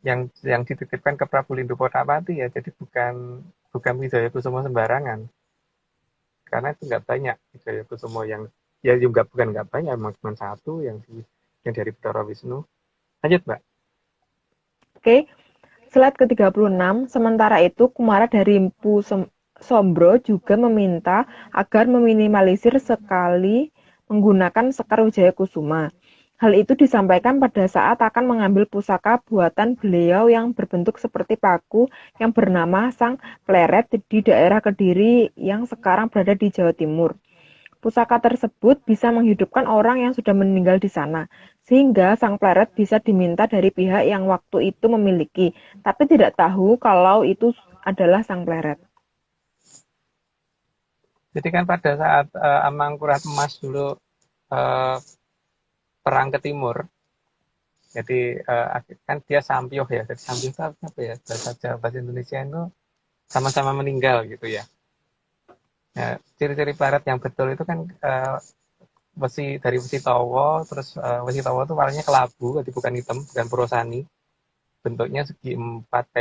yang dititipkan ke Prabu Lindu Potapati ya, jadi bukan Wijaya Kusumo sembarangan, karena itu nggak banyak Wijaya Kusumo yang ya juga bukan nggak banyak, memang cuma satu yang dari Bathara Wisnu. Lanjut, Mbak. Oke, slide ke-36. Sementara itu Kumara dari Mpu Sombro juga meminta agar meminimalisir sekali menggunakan Sekar Wijaya Kusuma. Hal itu disampaikan pada saat akan mengambil pusaka buatan beliau yang berbentuk seperti paku yang bernama Sang Pleret di daerah Kediri yang sekarang berada di Jawa Timur. Pusaka tersebut bisa menghidupkan orang yang sudah meninggal di sana, sehingga Sang Pleret bisa diminta dari pihak yang waktu itu memiliki, tapi tidak tahu kalau itu adalah Sang Pleret. Jadi kan pada saat Amangkurat Emas dulu eh, perang ke timur, jadi kan dia Sampyoh ya. Jadi Sampyoh itu apa ya? Bahasa Indonesia itu sama-sama meninggal gitu ya. Ya, ciri-ciri Pleret yang betul itu kan dari besi towo, terus besi towo itu warnanya kelabu, jadi bukan hitam, bukan porosani. Bentuknya segi empat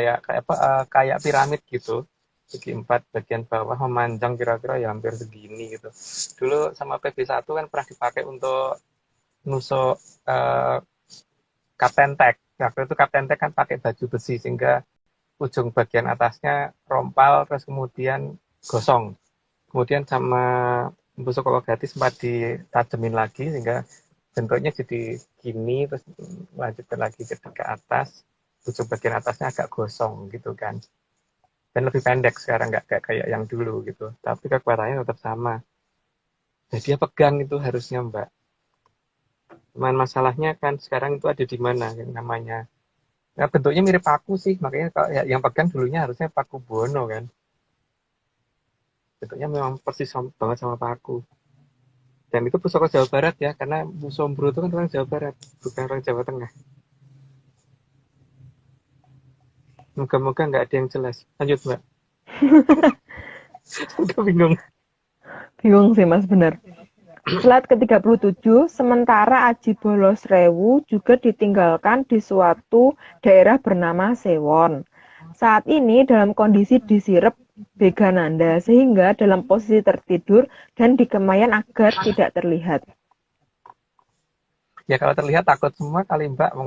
kayak piramid gitu. Segi empat bagian bawah memanjang kira-kira ya hampir segini gitu. Dulu sama PB1 kan pernah dipakai untuk nusuk Kapten Tek. Waktu itu Kapten Tek kan pakai baju besi sehingga ujung bagian atasnya rompal terus kemudian gosong. Kemudian sama busuk Kawagati sempat ditajemin lagi sehingga bentuknya jadi gini, terus lanjut lagi ke atas, ujung bagian atasnya agak gosong gitu kan. Dan lebih pendek sekarang, nggak kayak yang dulu gitu. Tapi kekuatannya tetap sama. Jadi dia pegang itu harusnya Mbak. Cuman masalahnya kan sekarang itu ada di mana yang namanya. Ya, bentuknya mirip paku sih, makanya kalau yang pegang dulunya harusnya Paku Buwono kan. Bentuknya memang persis banget sama paku. Dan itu pusaka Jawa Barat ya, karena Bu Sombro itu kan orang Jawa Barat, bukan orang Jawa Tengah. Moga-moga nggak ada yang jelas. Lanjut Mbak. Udah bingung. Bingung sih Mas, benar. Slide ke-37, sementara Aji Bolosrewu juga ditinggalkan di suatu daerah bernama Sewon. Saat ini dalam kondisi disirep Begananda, sehingga dalam posisi tertidur dan di kemayan agar tidak terlihat. Ya kalau terlihat takut semua kali Mbak,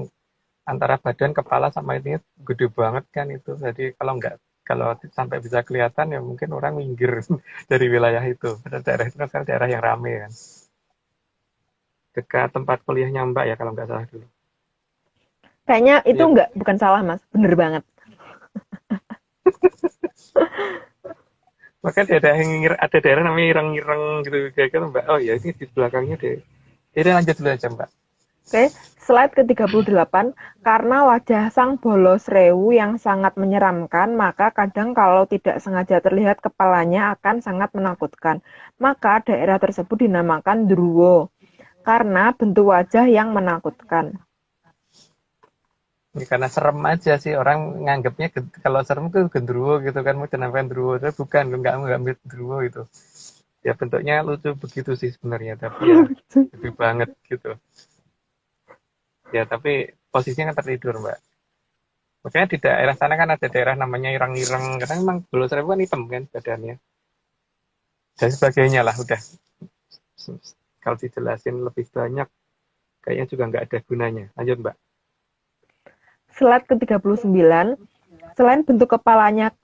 antara badan, kepala sama ini gede banget kan itu. Jadi kalau sampai bisa kelihatan ya mungkin orang minggir dari wilayah itu. Pada daerah itu kan sekarang daerah yang rame kan. Dekat tempat kuliahnya Mbak ya kalau nggak salah dulu. Kayaknya itu Iya. bukan salah Mas, bener banget. Maka ada daerah namanya Ireng-Ireng gitu kayak gitu Mbak. Oh ya ini di belakangnya deh. Jadi lanjut dulu aja Mbak. Oke, slide ke-38, karena wajah Sang Bolosrewu yang sangat menyeramkan, maka kadang kalau tidak sengaja terlihat kepalanya akan sangat menakutkan. Maka daerah tersebut dinamakan Druwo, karena bentuk wajah yang menakutkan. Ini karena serem aja sih orang nganggapnya kalau serem tuh gendruwo gitu kan, mau dinamakan gendruwo, tapi bukan, nggak mirip gendruwo itu. Ya bentuknya lucu begitu sih sebenarnya, tapi ya lebih banget gitu. Ya tapi posisinya kan tertidur Mbak. Makanya di daerah sana kan ada daerah namanya Ireng-Ireng, karena memang Bolosrewu kan hitam kan badannya. Dan sebagainya lah udah. Kalau dijelasin lebih banyak, kayaknya juga nggak ada gunanya. Lanjut Mbak. Slide ke-39, selain bentuk kepalanya,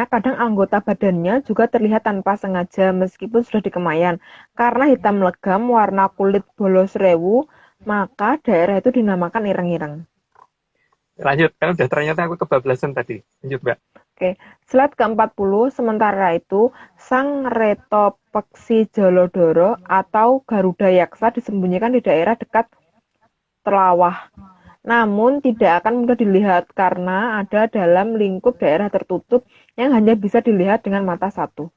kadang anggota badannya juga terlihat tanpa sengaja meskipun sudah dikemayan. Karena hitam legam warna kulit Bolosrewu, maka daerah itu dinamakan Ireng-Ireng. Lanjut, kan udah ternyata aku kebablasan tadi. Lanjut Mbak. Oke, slide ke-40, sementara itu Sang Retopeksi Jolodoro atau Garuda Yaksa disembunyikan di daerah dekat Telawah. Namun tidak akan mudah dilihat karena ada dalam lingkup daerah tertutup yang hanya bisa dilihat dengan mata satu.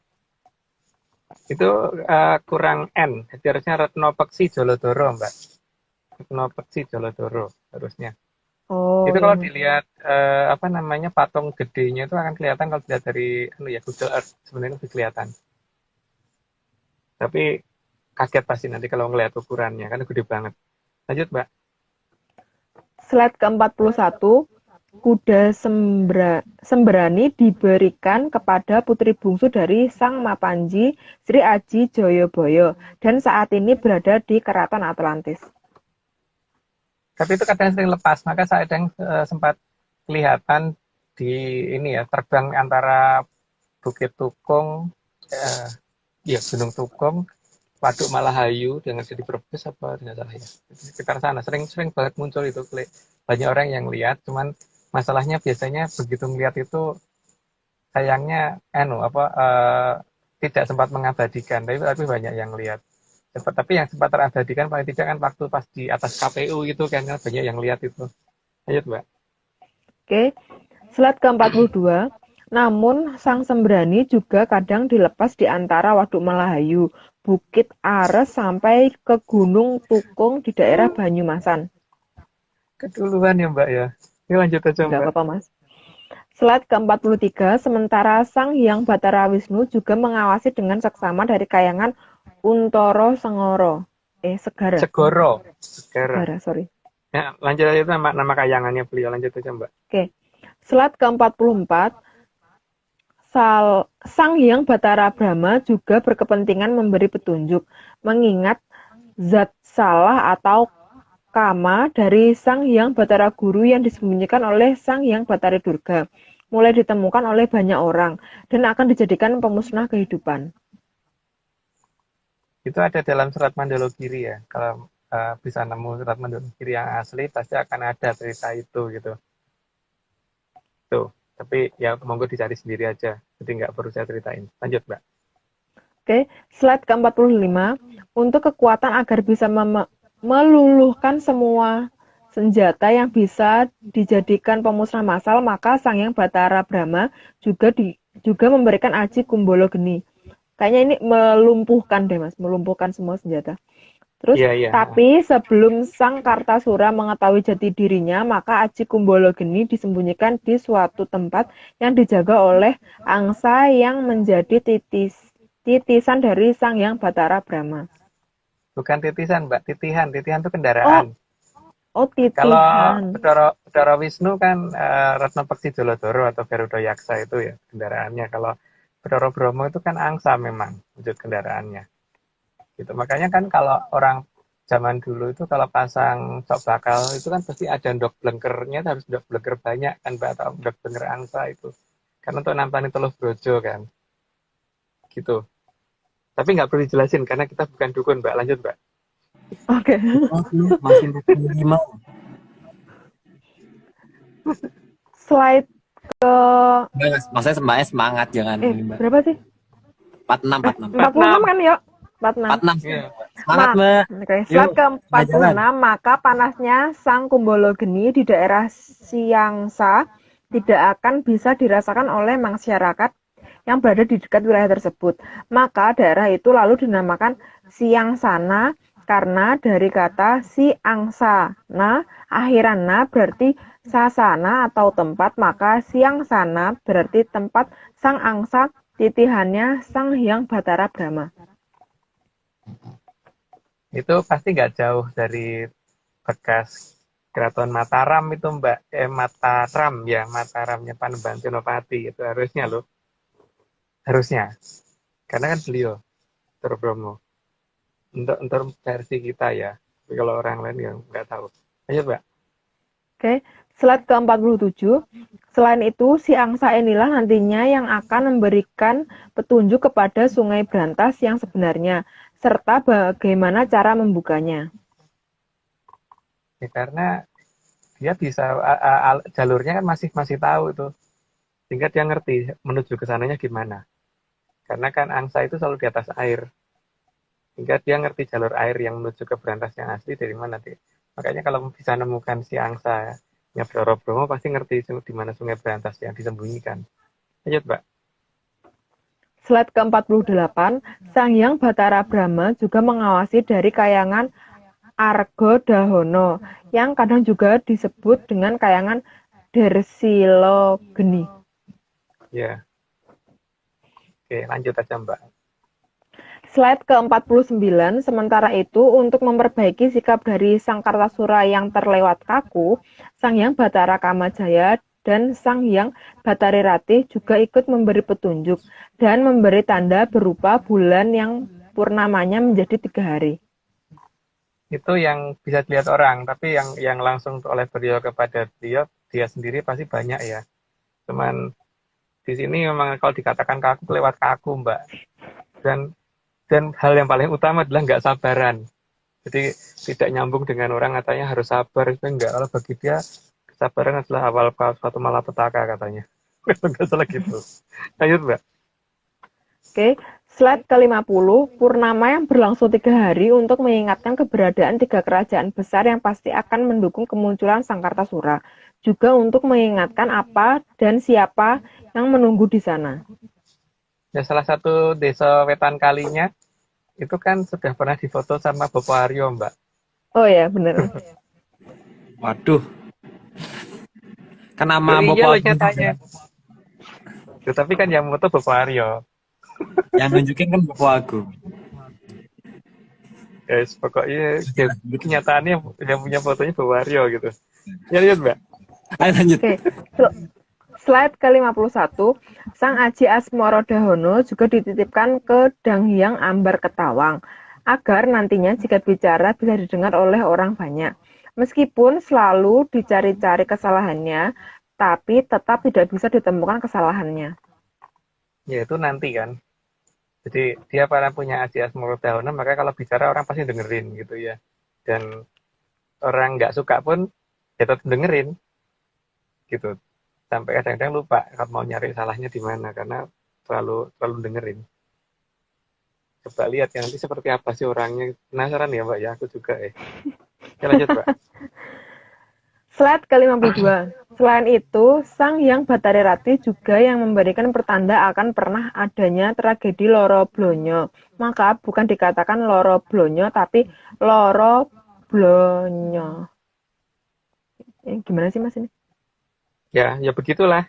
Itu kurang N. Jadi harusnya Retnopeksi Jolodoro Mbak. Retnopeksi Jolodoro harusnya. Oh, Itu kalau yang dilihat patung gedenya itu akan kelihatan kalau dilihat dari Google Earth sebenarnya lebih kelihatan. Tapi kaget pasti nanti kalau ngelihat ukurannya kan gede banget. Lanjut Mbak. slide ke-41, kuda sembrani diberikan kepada putri bungsu dari Sang Mapanji, Sri Aji Joyoboyo, dan saat ini berada di Keraton Atlantis. Tapi itu kadang sering lepas, maka saya sempat kelihatan di terbang antara Bukit Tukung, Gunung Tukung, Waduk Malahayu yang ada di Brebes apa tidak salah ya. Sekitar sana sering banget muncul itu, banyak orang yang lihat, cuman masalahnya biasanya begitu ngeliat itu sayangnya tidak sempat mengabadikan, tapi banyak yang lihat. Tapi yang sempat terabadikan paling tidak kan waktu pas di atas KPU itu kan banyak yang lihat itu. Ayo Mbak. Oke, slide ke-42. Namun, sang sembrani juga kadang dilepas di antara Waduk Malahayu, Bukit Ares sampai ke Gunung Tukung di daerah Banyumasan. Keduluan ya Mbak ya. Ini lanjut aja Enggak Mbak. apa-apa, Mas. Slide ke-43, sementara Sang Hyang Batara Wisnu juga mengawasi dengan seksama dari kayangan Untoro Segara. Segoro. Segara, sorry. Ya, lanjut aja itu nama kayangannya beliau, lanjut aja Mbak. Oke. Slide ke-44, Sang Hyang Batara Brahma juga berkepentingan memberi petunjuk, mengingat zat salah atau kama dari Sang Hyang Batara Guru yang disembunyikan oleh Sang Hyang Batara Durga, mulai ditemukan oleh banyak orang, dan akan dijadikan pemusnah kehidupan. Itu ada dalam Surat Mandologiri ya. Kalau bisa nemu Surat Mandologiri yang asli, pasti akan ada cerita itu gitu. Tuh, tapi ya monggo dicari sendiri aja. Jadi nggak perlu saya ceritain. Lanjut, Mbak. Oke, slide ke-45. Untuk kekuatan agar bisa meluluhkan semua senjata yang bisa dijadikan pemusnah massal, maka Sang Hyang Batara Brahma juga memberikan Aji Kumbolo Geni. Kayaknya ini melumpuhkan deh, Mas, melumpuhkan semua senjata. Terus, Iya. tapi sebelum Sang Kartasura mengetahui jati dirinya, maka Aji Kumbolo Geni disembunyikan di suatu tempat yang dijaga oleh angsa yang menjadi titisan dari Sang Hyang Batara Brahma. Bukan titisan, Mbak. Titihan. Titihan itu kendaraan. Oh, Kalau titihan. Bedara Wisnu kan Ratna Peksi Dolodoro atau Garuda Yaksa itu ya kendaraannya. Kalau Bedara Bromo itu kan angsa memang wujud kendaraannya. Gitu. Makanya kan kalau orang zaman dulu itu kalau pasang sok bakal itu kan pasti ada ndok blengkernya, harus ndok blengker banyak kan Mbak, atau ndok blengker angsa itu. Karena untuk nampani Teluh Brojo kan. Gitu. Tapi nggak perlu dijelasin karena kita bukan dukun Mbak. Lanjut Mbak. Oke. Makin lima. Slide ke Maksudnya mbaknya semangat jangan ini mbak. berapa sih? 46. 46 kan, yuk. 46. 46. Iya. Semangat mbak. Oke, slide Yuk, ke-46, maka panasnya Sang Kumbolo Geni di daerah Siangsa tidak akan bisa dirasakan oleh masyarakat yang berada di dekat wilayah tersebut. Maka daerah itu lalu dinamakan Siangsana karena dari kata Siangsana, akhiran na berarti sasana atau tempat, maka Siangsana berarti tempat Sang Angsa, titihannya Sang Hyang Batara Brahma. Itu pasti nggak jauh dari bekas Keraton Mataram itu Mbak. Mataramnya Panembahan Senopati itu harusnya loh. Harusnya. Karena kan beliau Bromo. Untuk versi kita ya. Tapi kalau orang lain yang nggak tahu. Ayo Mbak. Oke, slide ke-47. Selain itu, si angsa inilah nantinya yang akan memberikan petunjuk kepada Sungai Brantas yang sebenarnya, serta bagaimana cara membukanya. Ya, karena dia bisa jalurnya kan masih tahu itu. Sehingga dia ngerti menuju ke sananya gimana. Karena kan angsa itu selalu di atas air. Sehingga dia ngerti jalur air yang menuju ke Brantas yang asli dari mana. Makanya kalau bisa nemukan si angsa ya Bedara Bromo pasti ngerti di mana Sungai Brantas yang disembunyikan. Lanjut, Mbak. Slide ke-48, Sang Hyang Batara Brahma juga mengawasi dari kayangan Arga Dahono, yang kadang juga disebut dengan kayangan Dersilo Geni. Ya. Oke, lanjut aja, Mbak. Slide ke-49, sementara itu untuk memperbaiki sikap dari Sang Kartasura yang terlewat kaku, Sang Hyang Batara Kamajaya dan Sang Hyang Batari Ratih juga ikut memberi petunjuk dan memberi tanda berupa bulan yang purnamanya menjadi 3 hari. Itu yang bisa dilihat orang, tapi yang langsung oleh beliau kepada dia sendiri pasti banyak ya. Cuman di sini memang kalau dikatakan kaku lewat kaku, Mbak. Dan Dan hal yang paling utama adalah nggak sabaran. Jadi tidak nyambung dengan orang katanya harus sabar, itu enggak. Kalau bagi dia kesabaran adalah awal suatu malapetaka katanya. Nggak salah gitu. Lanjut Mbak. Oke, slide ke-50, purnama yang berlangsung 3 hari untuk mengingatkan keberadaan 3 kerajaan besar yang pasti akan mendukung kemunculan Sang Kartasura. Juga untuk mengingatkan apa dan siapa yang menunggu di sana. Ya, salah satu desa wetan kalinya itu kan sudah pernah difoto sama Bopo Aryo Mbak. Oh ya, bener. Waduh, kan nama Iya Bopo loh Agung nyatanya. juga. Tetapi kan yang foto Bopo Aryo. Yang nunjukin kan Bopo Agung. Guys, pokoknya ya, kenyataannya yang punya fotonya Bopo Aryo gitu. Ya lihat Mbak. Ayo lanjut. Oke, slide ke-51, Sang Aji Asmorodahono juga dititipkan ke Danghyang Ambar Ketawang, agar nantinya jika bicara bisa didengar oleh orang banyak. Meskipun selalu dicari-cari kesalahannya, tapi tetap tidak bisa ditemukan kesalahannya. Ya itu nanti kan. Jadi dia para punya Aji Asmorodahono, maka kalau bicara orang pasti dengerin gitu ya. Dan orang nggak suka pun ya tetap dengerin gitu. Sampai kadang-kadang lupa kalau mau nyari salahnya di mana karena terlalu dengerin. Coba lihat ya nanti seperti apa sih orangnya. Penasaran ya Mbak ya, aku juga Ya lanjut Mbak. Slide ke-52. Selain itu, Sang Hyang Bathari Rati juga yang memberikan pertanda akan pernah adanya tragedi Loro Blonyo. Maka bukan dikatakan Loro Blonyo, tapi Loro Blonyo. Gimana sih Mas ini? Ya begitulah.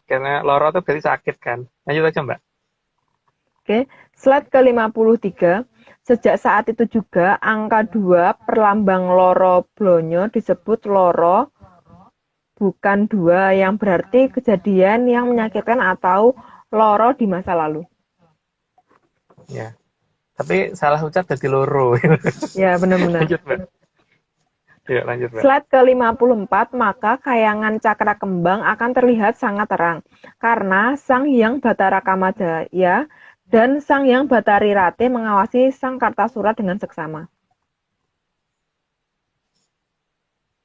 Karena loro itu berarti sakit kan. Lanjut aja Mbak. Oke, slide ke-53. Sejak saat itu juga angka 2 perlambang Loro Blonyo disebut Loro bukan 2 yang berarti kejadian yang menyakitkan atau loro di masa lalu. Ya. Tapi salah ucap jadi loro. Ya, benar-benar. Lanjut Mbak. Ya, lanjut Mbak. Slide ke-54, maka kayangan cakra kembang akan terlihat sangat terang karena Sang Hyang Bathara Kamajaya dan Sang Hyang Bathari Rati mengawasi Sang Kartasura dengan seksama.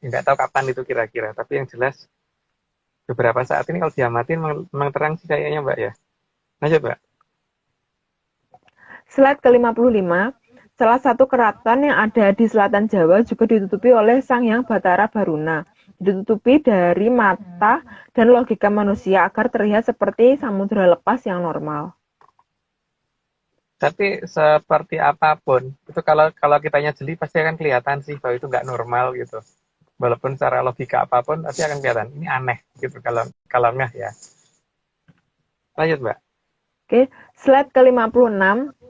Nggak tahu kapan itu kira-kira, tapi yang jelas beberapa saat ini kalau diamatin memang terang sih kayaknya Mbak ya. Lanjut Mbak. Slide ke-55, salah satu keraton yang ada di selatan Jawa juga ditutupi oleh Sang Hyang Bathara Baruna. Ditutupi dari mata dan logika manusia agar terlihat seperti samudera lepas yang normal. Tapi seperti apapun, itu kalau kitanya jeli pasti akan kelihatan sih bahwa itu nggak normal gitu. Walaupun secara logika apapun pasti akan kelihatan. Ini aneh gitu kalau nggak ya. Lanjut Mbak. Oke, slide ke-56,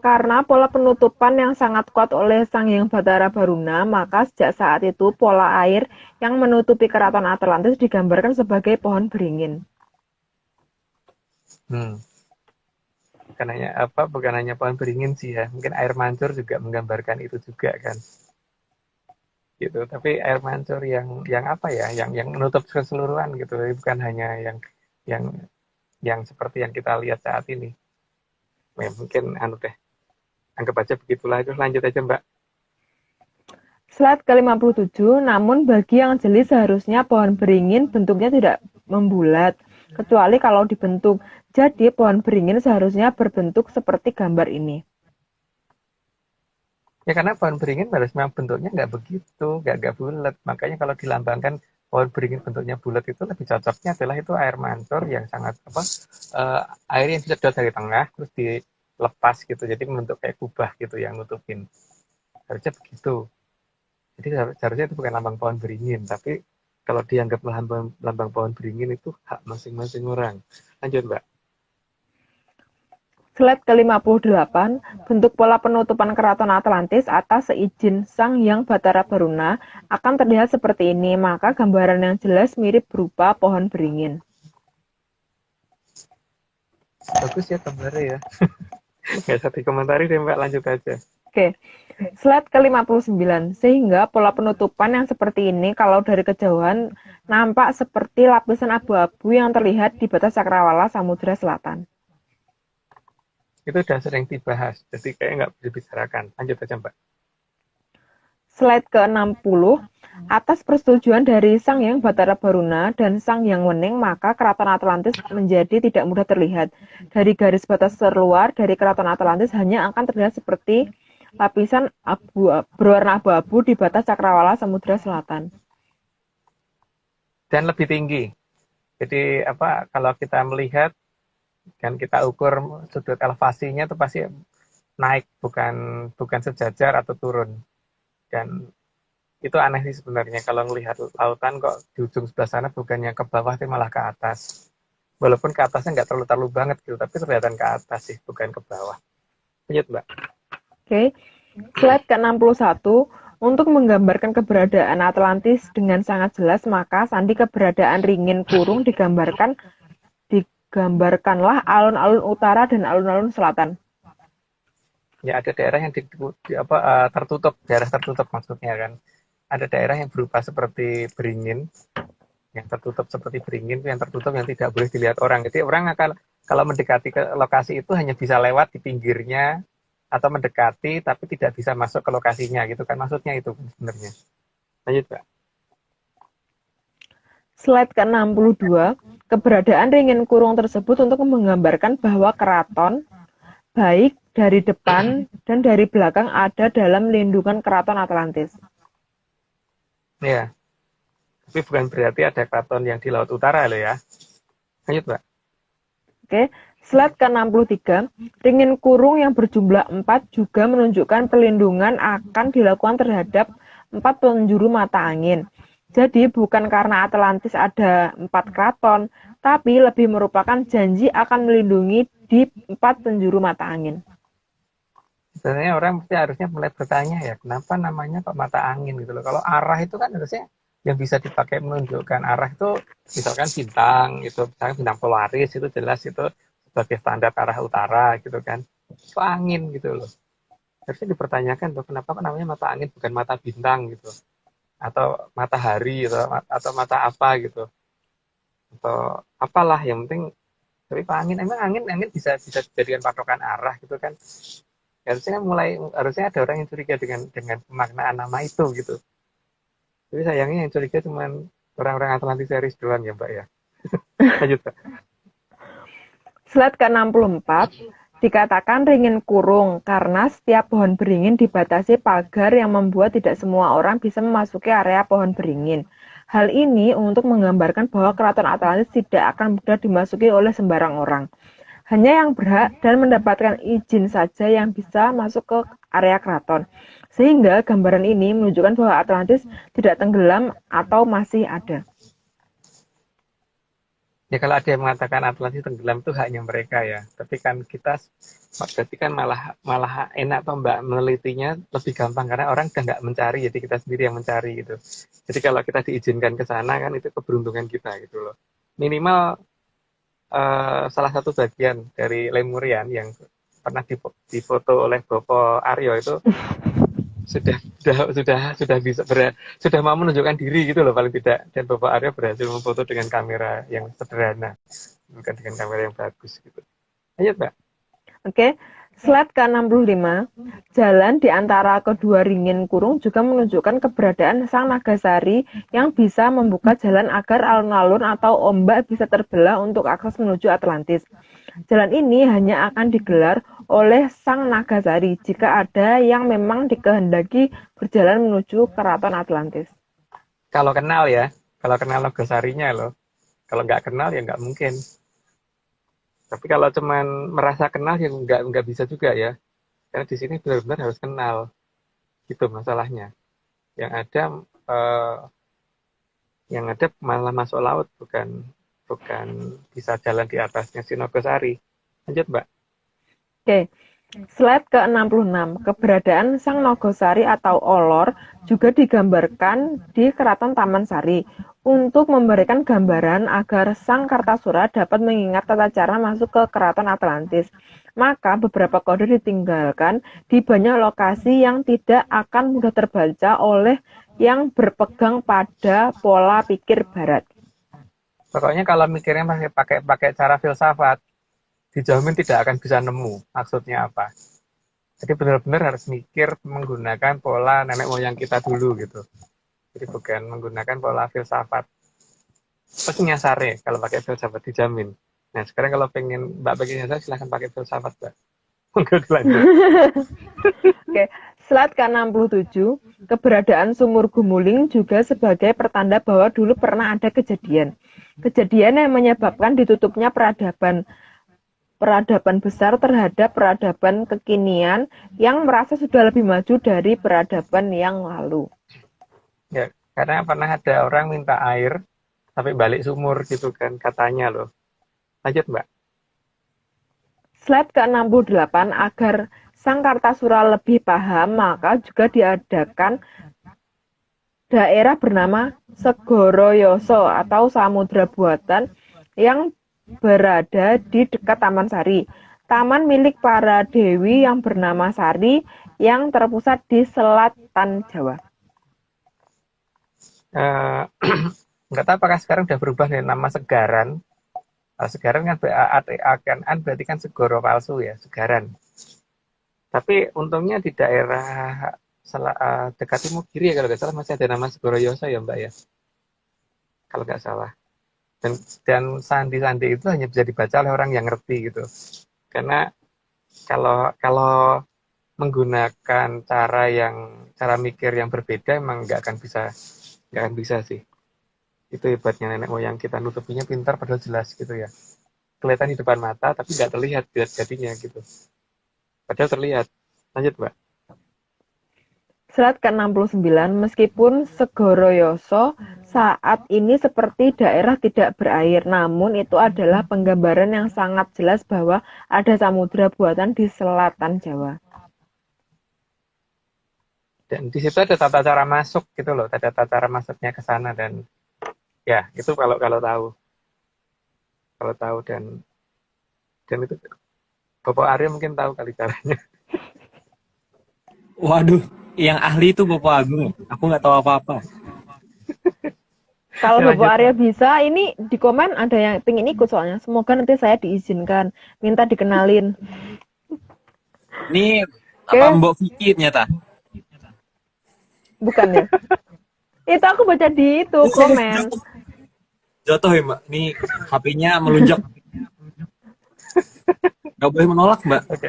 karena pola penutupan yang sangat kuat oleh Sang Hyang Bathara Baruna, maka sejak saat itu pola air yang menutupi keraton Atlantis digambarkan sebagai pohon beringin. Bukan hanya pohon beringin sih ya. Mungkin air mancur juga menggambarkan itu juga kan. Gitu. Tapi air mancur yang apa ya? Yang menutup keseluruhan gitu. Bukan hanya yang seperti yang kita lihat saat ini. Ya, mungkin anggap aja begitulah. Terus lanjut aja Mbak. Slide ke-57, namun bagi yang jeli seharusnya pohon beringin bentuknya tidak membulat, kecuali kalau dibentuk. Jadi pohon beringin seharusnya berbentuk seperti gambar ini. Ya karena pohon beringin harus memang bentuknya nggak begitu, nggak bulat. Makanya kalau dilambangkan pohon beringin bentuknya bulat itu lebih cocoknya adalah itu air mancur yang sangat air yang disedot dari tengah terus dilepas gitu. Jadi membentuk kayak kubah gitu yang nutupin. Harusnya begitu. Jadi seharusnya itu bukan lambang pohon beringin, tapi kalau dianggap lambang pohon beringin itu hak masing-masing orang. Lanjut Mbak. Slide ke-58, bentuk pola penutupan keraton Atlantis atas seizin Sang Hyang Bathara Baruna akan terlihat seperti ini, maka gambaran yang jelas mirip berupa pohon beringin. Bagus ya gambarnya ya. Nggak usah dikomentari deh Mbak, lanjut aja. Oke, slide ke-59, sehingga pola penutupan yang seperti ini kalau dari kejauhan nampak seperti lapisan abu-abu yang terlihat di batas cakrawala Samudra Selatan. itu udah sering dibahas, jadi kayak nggak perlu dibicarakan. Lanjut aja Mbak. Slide ke-60, atas persetujuan dari Sang Hyang Bathara Baruna dan Sang Hyang Wening, maka keraton Atlantis menjadi tidak mudah terlihat. Dari garis batas terluar dari keraton Atlantis hanya akan terlihat seperti lapisan berwarna abu-abu di batas cakrawala Samudra Selatan. Dan lebih tinggi. Jadi kalau kita melihat dan kita ukur sudut elevasinya itu pasti naik, bukan sejajar atau turun. Dan itu aneh sih sebenarnya kalau ngelihat lautan kok di ujung sebelah sana bukannya ke bawah tapi malah ke atas. Walaupun ke atasnya nggak terlalu banget gitu, tapi kelihatan ke atas sih, bukan ke bawah. Lanjut Mbak. Oke, slide ke-61. Untuk menggambarkan keberadaan Atlantis dengan sangat jelas, maka sandi keberadaan ringin kurung digambarkanlah alun-alun utara dan alun-alun selatan. Ya ada daerah yang tertutup, daerah tertutup maksudnya kan. Ada daerah yang berupa seperti beringin, yang tertutup seperti beringin, yang tertutup yang tidak boleh dilihat orang. Jadi orang akan kalau mendekati ke lokasi itu hanya bisa lewat di pinggirnya atau mendekati tapi tidak bisa masuk ke lokasinya gitu kan, maksudnya itu sebenarnya. Lanjut Pak. Slide ke-62, keberadaan ringin kurung tersebut untuk menggambarkan bahwa keraton baik dari depan dan dari belakang ada dalam lindungan keraton Atlantis. Ya, tapi bukan berarti ada keraton yang di Laut Utara loh ya. Lanjut Mbak. Oke, slide ke-63, ringin kurung yang berjumlah 4 juga menunjukkan perlindungan akan dilakukan terhadap 4 penjuru mata angin. Jadi bukan karena Atlantis ada 4 keraton, tapi lebih merupakan janji akan melindungi di 4 penjuru mata angin. Sebenarnya orang mesti harusnya mulai bertanya ya, kenapa namanya kok mata angin gitu loh. Kalau arah itu kan harusnya yang bisa dipakai menunjukkan arah itu misalkan bintang, itu misalkan bintang Polaris itu jelas itu sebagai standar arah utara gitu kan. Itu angin gitu loh. Harusnya dipertanyakan tuh kenapa kok namanya mata angin bukan mata bintang gitu. Atau matahari atau mata apa gitu. Atau apalah yang penting tapi angin emang angin bisa dijadikan patokan arah gitu kan. Harusnya ada orang yang curiga dengan pemaknaan nama itu gitu. Tapi sayangnya yang curiga cuma orang-orang Atlantis series doang ya Mbak ya. Lanjut Pak. Slide ke-64, dikatakan ringin kurung karena setiap pohon beringin dibatasi pagar yang membuat tidak semua orang bisa memasuki area pohon beringin. Hal ini untuk menggambarkan bahwa keraton Atlantis tidak akan mudah dimasuki oleh sembarang orang. Hanya yang berhak dan mendapatkan izin saja yang bisa masuk ke area keraton. Sehingga gambaran ini menunjukkan bahwa Atlantis tidak tenggelam atau masih ada. Ya kalau ada yang mengatakan Atlantis tenggelam itu haknya mereka ya. Tapi kan kita berarti kan malah enak Pak Mbak menelitinya lebih gampang karena orang udah nggak mencari, jadi kita sendiri yang mencari gitu. Jadi kalau kita diizinkan ke sana kan itu keberuntungan kita gitu loh. Minimal salah satu bagian dari Lemurian yang pernah difoto oleh Bopo Aryo itu sudah mau menunjukkan diri gitu loh paling tidak, dan Bapak Aryo berhasil memfoto dengan kamera yang sederhana bukan dengan kamera yang bagus gitu. Ayo Mbak. Oke, slide ke-65, jalan di antara kedua ringin kurung juga menunjukkan keberadaan Sang Nagasari yang bisa membuka jalan agar alun-alun atau ombak bisa terbelah untuk akses menuju Atlantis. Jalan ini hanya akan digelar oleh Sang Nagasari jika ada yang memang dikehendaki berjalan menuju keraton Atlantis. Kalau kenal Nagasarinya loh. Kalau nggak kenal ya nggak mungkin. Tapi kalau cuman merasa kenal ya nggak bisa juga ya. Karena di sini benar-benar harus kenal. Gitu masalahnya. Yang ada malah masuk laut, bukan bisa jalan di atasnya Sinogosari. Lanjut Mbak. Oke, slide ke-66, keberadaan Sang Nogosari atau Olor juga digambarkan di Keraton Taman Sari untuk memberikan gambaran agar Sang Kartasura dapat mengingat tata cara masuk ke Keraton Atlantis. Maka beberapa kode ditinggalkan di banyak lokasi yang tidak akan mudah terbaca oleh yang berpegang pada pola pikir barat. Pokoknya kalau mikirnya pakai cara filsafat, dijamin tidak akan bisa nemu maksudnya apa. Jadi benar-benar harus mikir menggunakan pola nenek moyang kita dulu gitu. Jadi bukan menggunakan pola filsafat. Terus nyasare kalau pakai filsafat dijamin. Nah sekarang kalau Mbak pengen nyasar silahkan pakai filsafat Mbak. Monggo dilanjut. Oke, slide ke-67, keberadaan sumur Gumuling juga sebagai pertanda bahwa dulu pernah ada kejadian. Kejadian yang menyebabkan ditutupnya peradaban besar terhadap peradaban kekinian yang merasa sudah lebih maju dari peradaban yang lalu. Ya, karena pernah ada orang minta air sampai balik sumur gitu kan katanya loh. Lanjut Mbak. Slide ke-68, agar Sang Kartasura lebih paham, maka juga diadakan daerah bernama Segoroyoso atau Samudra Buatan yang berada di dekat Taman Sari. Taman milik para dewi yang bernama Sari yang terpusat di selatan Jawa. Nggak tahu apakah sekarang udah berubah dari nama Segaran. Segaran kan berarti kan segoro palsu ya, Segaran. Tapi untungnya di daerah dekat timur kiri ya kalau nggak salah masih ada nama Segoroyoso ya Mbak ya. Kalau nggak salah. Dan sandi-sandi itu hanya bisa dibaca oleh orang yang ngerti gitu. Karena kalau menggunakan cara mikir yang berbeda emang nggak akan bisa sih. Itu hebatnya nenek moyang kita, nutupinya pintar padahal jelas gitu ya. Kelihatan di depan mata tapi nggak terlihat jadinya gitu. Padahal terlihat. Lanjut Mbak. Slide ke-69, meskipun Segoroyoso saat ini seperti daerah tidak berair, namun itu adalah penggambaran yang sangat jelas bahwa ada samudra buatan di selatan Jawa. Dan di situ ada tata cara masuk gitu loh, ada tata cara masuknya ke sana dan ya itu kalau tahu dan itu Bapak Arya mungkin tahu kali caranya. Waduh, yang ahli itu Bapak Agung. Aku nggak tahu apa-apa. Kalau Ya, Bapak lanjut. Arya bisa, ini di komen ada yang pengen ikut soalnya. Semoga nanti saya diizinkan, minta dikenalin. Ini Oke, apa Mbok Vicky ternyata? bukan ya? Itu aku baca di itu komen. Jatuh ya Mbak. Nih HP-nya melunjak. Nggak boleh menolak Mbak. Oke.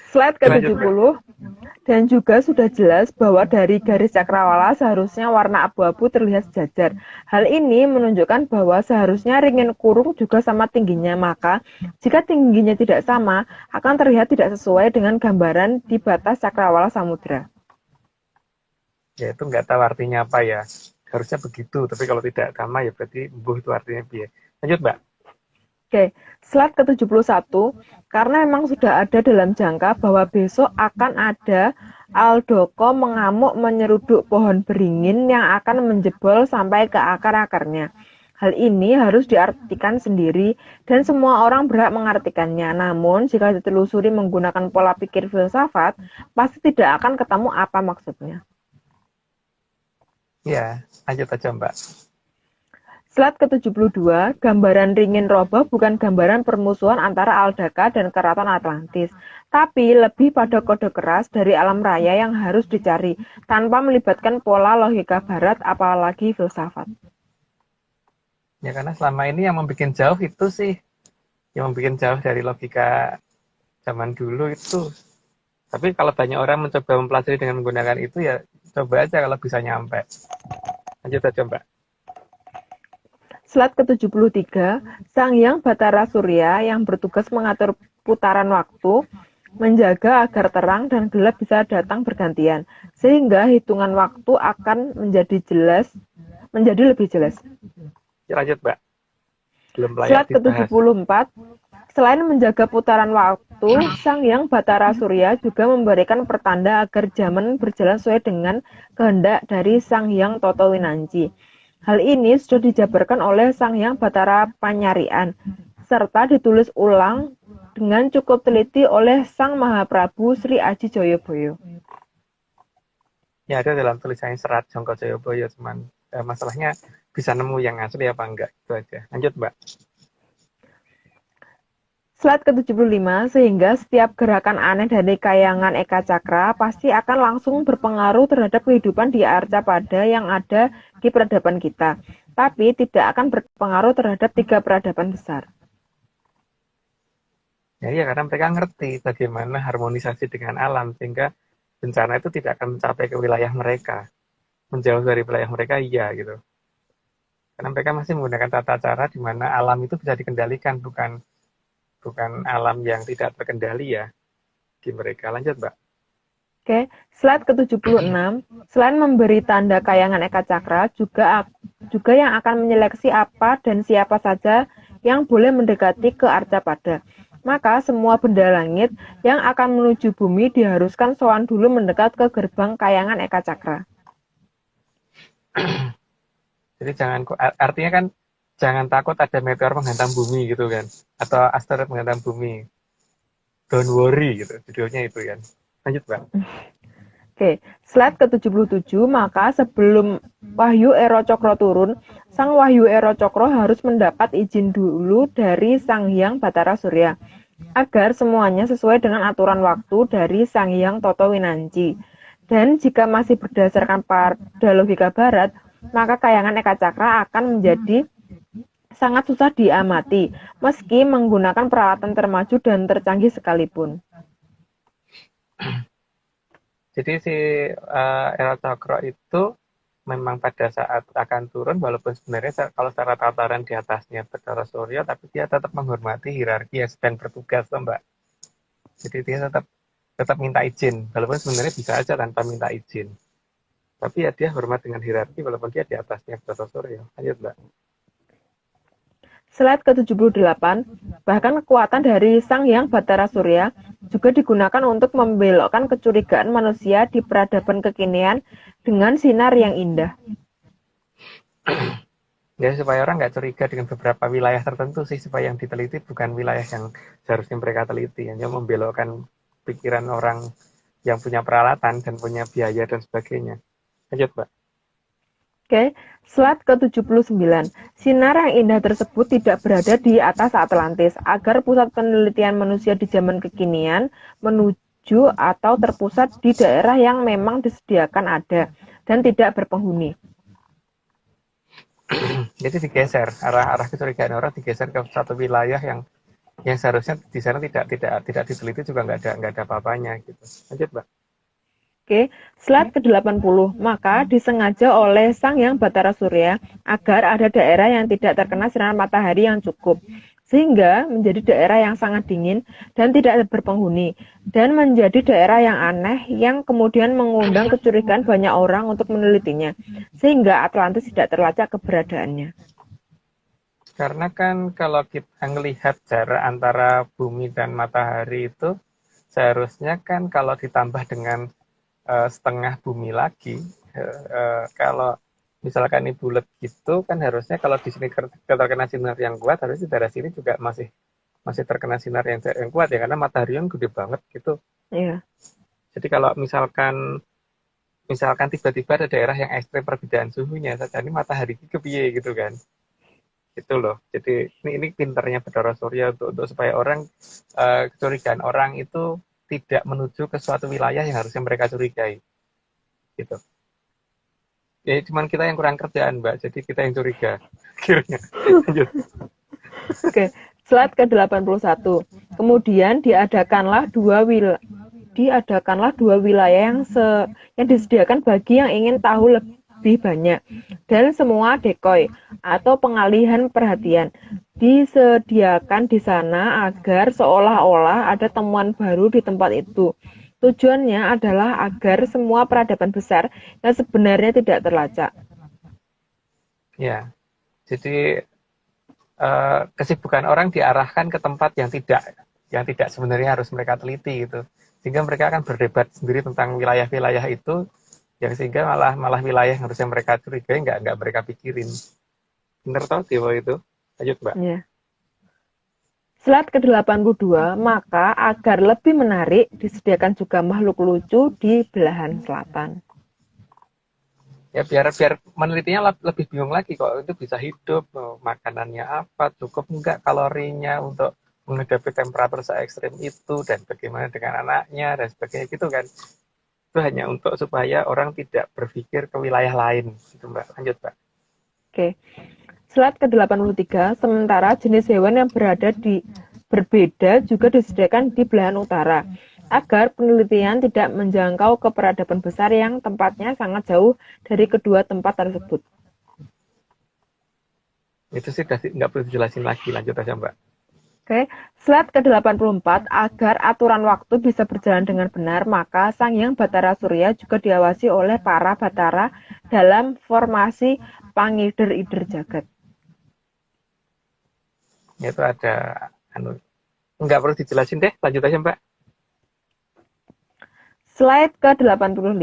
Slide ke-70, dan juga sudah jelas bahwa dari garis cakrawala seharusnya warna abu-abu terlihat sejajar. Hal ini menunjukkan bahwa seharusnya ringin kurung juga sama tingginya, maka jika tingginya tidak sama, akan terlihat tidak sesuai dengan gambaran di batas cakrawala samudra. Ya itu nggak tahu artinya apa ya. Harusnya begitu, tapi kalau tidak sama ya berarti buh itu artinya biar. Lanjut Mbak. Oke, slide ke-71, karena memang sudah ada dalam jangka bahwa besok akan ada Aldoko mengamuk menyeruduk pohon beringin yang akan menjebol sampai ke akar-akarnya. Hal ini harus diartikan sendiri dan semua orang berhak mengartikannya. Namun, jika ditelusuri menggunakan pola pikir filsafat, pasti tidak akan ketemu apa maksudnya. Ya, lanjut aja Mbak. Slide ke-72, gambaran ringin roboh bukan gambaran permusuhan antara Aldaka dan Keraton Atlantis, tapi lebih pada kode keras dari alam raya yang harus dicari, tanpa melibatkan pola logika barat apalagi filsafat. Ya karena selama ini yang membuat jauh itu sih, yang membuat jauh dari logika zaman dulu itu. Tapi kalau banyak orang mencoba mempelajari dengan menggunakan itu ya coba aja kalau bisa nyampe. Lanjut aja Mbak. Slide ke-73, Sang Hyang Batara Surya yang bertugas mengatur putaran waktu, menjaga agar terang dan gelap bisa datang bergantian, sehingga hitungan waktu akan menjadi lebih jelas. Ya, lanjut Mbak. Belum layak Slide dibahas. ke-74, selain menjaga putaran waktu, Sang Hyang Batara Surya juga memberikan pertanda agar zaman berjalan sesuai dengan kehendak dari Sang Hyang Toto Winanci. Hal ini sudah dijabarkan oleh Sang Hyang Batara Panyarian, serta ditulis ulang dengan cukup teliti oleh Sang Mahaprabu Sri Aji Joyoboyo. Ya ada dalam tulisannya Serat Jongko Joyoboyo, cuman masalahnya bisa nemu yang asli apa enggak, itu aja. Lanjut Mbak. Slide ke-75, sehingga setiap gerakan aneh dari kayangan Eka Cakra pasti akan langsung berpengaruh terhadap kehidupan di arca pada yang ada di peradaban kita, tapi tidak akan berpengaruh terhadap 3 peradaban besar. Ya, iya, karena mereka ngerti bagaimana harmonisasi dengan alam, sehingga bencana itu tidak akan mencapai ke wilayah mereka. Menjauh dari wilayah mereka, iya gitu. Karena mereka masih menggunakan tata cara di mana alam itu bisa dikendalikan, bukan bukan alam yang tidak terkendali ya di mereka. Lanjut, Mbak. Oke, slide ke-76, selain memberi tanda kayangan Eka Cakra, juga yang akan menyeleksi apa dan siapa saja yang boleh mendekati ke arca pada. Maka semua benda langit yang akan menuju bumi diharuskan sowan dulu mendekat ke gerbang kayangan Eka Cakra. Jadi artinya kan jangan takut ada meteor menghantam bumi gitu kan, atau asteroid menghantam bumi. Don't worry gitu, judulnya itu kan. Lanjut, Mbak. Oke, slide ke-77, maka sebelum Wahyu Ero Cokro turun, Sang Wahyu Ero Cokro harus mendapat izin dulu dari Sang Hyang Batara Surya, agar semuanya sesuai dengan aturan waktu dari Sang Hyang Toto Winanci. Dan jika masih berdasarkan pada logika barat, maka kayangan Eka Cakra akan menjadi sangat susah diamati, meski menggunakan peralatan termaju dan tercanggih sekalipun. Jadi si Ero Cokro itu memang pada saat akan turun, walaupun sebenarnya kalau secara tataran di atasnya Bathara Surya, tapi dia tetap menghormati hierarki yang sedang bertugas, toh, Mbak. Jadi dia tetap minta izin, walaupun sebenarnya bisa aja tanpa minta izin. Tapi ya dia hormat dengan hierarki, walaupun dia di atasnya Bathara Surya. Lanjut, Mbak. Slide ke-78, bahkan kekuatan dari Sang Hyang Batara Surya juga digunakan untuk membelokkan kecurigaan manusia di peradaban kekinian dengan sinar yang indah. Ya, supaya orang nggak curiga dengan beberapa wilayah tertentu sih, supaya yang diteliti bukan wilayah yang seharusnya mereka teliti, hanya membelokkan pikiran orang yang punya peralatan dan punya biaya dan sebagainya. Lanjut, Mbak. Oke, slide ke-79. Sinar yang indah tersebut tidak berada di atas Atlantis, agar pusat penelitian manusia di zaman kekinian menuju atau terpusat di daerah yang memang disediakan ada dan tidak berpenghuni. Jadi digeser, arah kecurigaan orang digeser ke satu wilayah yang seharusnya di sana tidak diteliti, juga nggak ada apa-apanya gitu. Lanjut, Mbak. Oke, slide ke-80. Maka disengaja oleh Sang Hyang Batara Surya agar ada daerah yang tidak terkena sinar matahari yang cukup, sehingga menjadi daerah yang sangat dingin dan tidak berpenghuni, dan menjadi daerah yang aneh yang kemudian mengundang kecurigaan banyak orang untuk menelitinya, sehingga Atlantis tidak terlacak keberadaannya. Karena kan kalau kita melihat jarak antara bumi dan matahari itu, seharusnya kan kalau ditambah dengan setengah bumi lagi, kalau misalkan ini bulat gitu kan, harusnya kalau di sini terkena sinar yang kuat, harusnya di daerah sini juga masih terkena sinar yang kuat ya, karena matahari yang gede banget gitu. Iya. Jadi kalau misalkan tiba-tiba ada daerah yang ekstrem perbedaan suhunya, saja ini matahari kepiye gitu kan. Itu loh. Jadi ini pinternya Bathara Surya untuk supaya orang, kecurigaan orang itu tidak menuju ke suatu wilayah yang harusnya mereka curigai. Gitu. Ya cuman kita yang kurang kerjaan, Mbak. Jadi kita yang curiga. Akhirnya. Lanjut. Oke, slide ke-81. Kemudian diadakanlah dua wilayah yang disediakan bagi yang ingin tahu lebih banyak, dan semua decoy atau pengalihan perhatian disediakan di sana agar seolah-olah ada temuan baru di tempat itu. Tujuannya adalah agar semua peradaban besar yang sebenarnya tidak terlacak. Ya, jadi kesibukan orang diarahkan ke tempat yang tidak sebenarnya harus mereka teliti gitu, sehingga mereka akan berdebat sendiri tentang wilayah-wilayah itu, yang sehingga malah wilayah yang harusnya mereka curigai nggak mereka pikirin. Bener tau Dewa itu. Lanjut, Mbak. Ya. Slide ke-82, maka agar lebih menarik disediakan juga makhluk lucu di belahan selatan. Ya biar menelitinya lebih bingung lagi, kok itu bisa hidup, makanannya apa, cukup enggak kalorinya untuk menghadapi temperatur se ekstrim itu dan bagaimana dengan anaknya dan sebagainya gitu kan. Itu hanya untuk supaya orang tidak berpikir ke wilayah lain gitu Mbak. Lanjut Mbak. Oke. Slide ke-83, sementara jenis hewan yang berbeda juga disediakan di belahan utara, agar penelitian tidak menjangkau ke peradaban besar yang tempatnya sangat jauh dari kedua tempat tersebut. Itu sih nggak perlu dijelasin lagi, lanjut aja Mbak. Oke, slide ke-84, agar aturan waktu bisa berjalan dengan benar, maka Sang Hyang Bathara Surya juga diawasi oleh para Bathara dalam formasi Pangider-ider Jagat. Itu ada nggak perlu dijelasin deh, lanjut aja Mbak. Slide ke-85.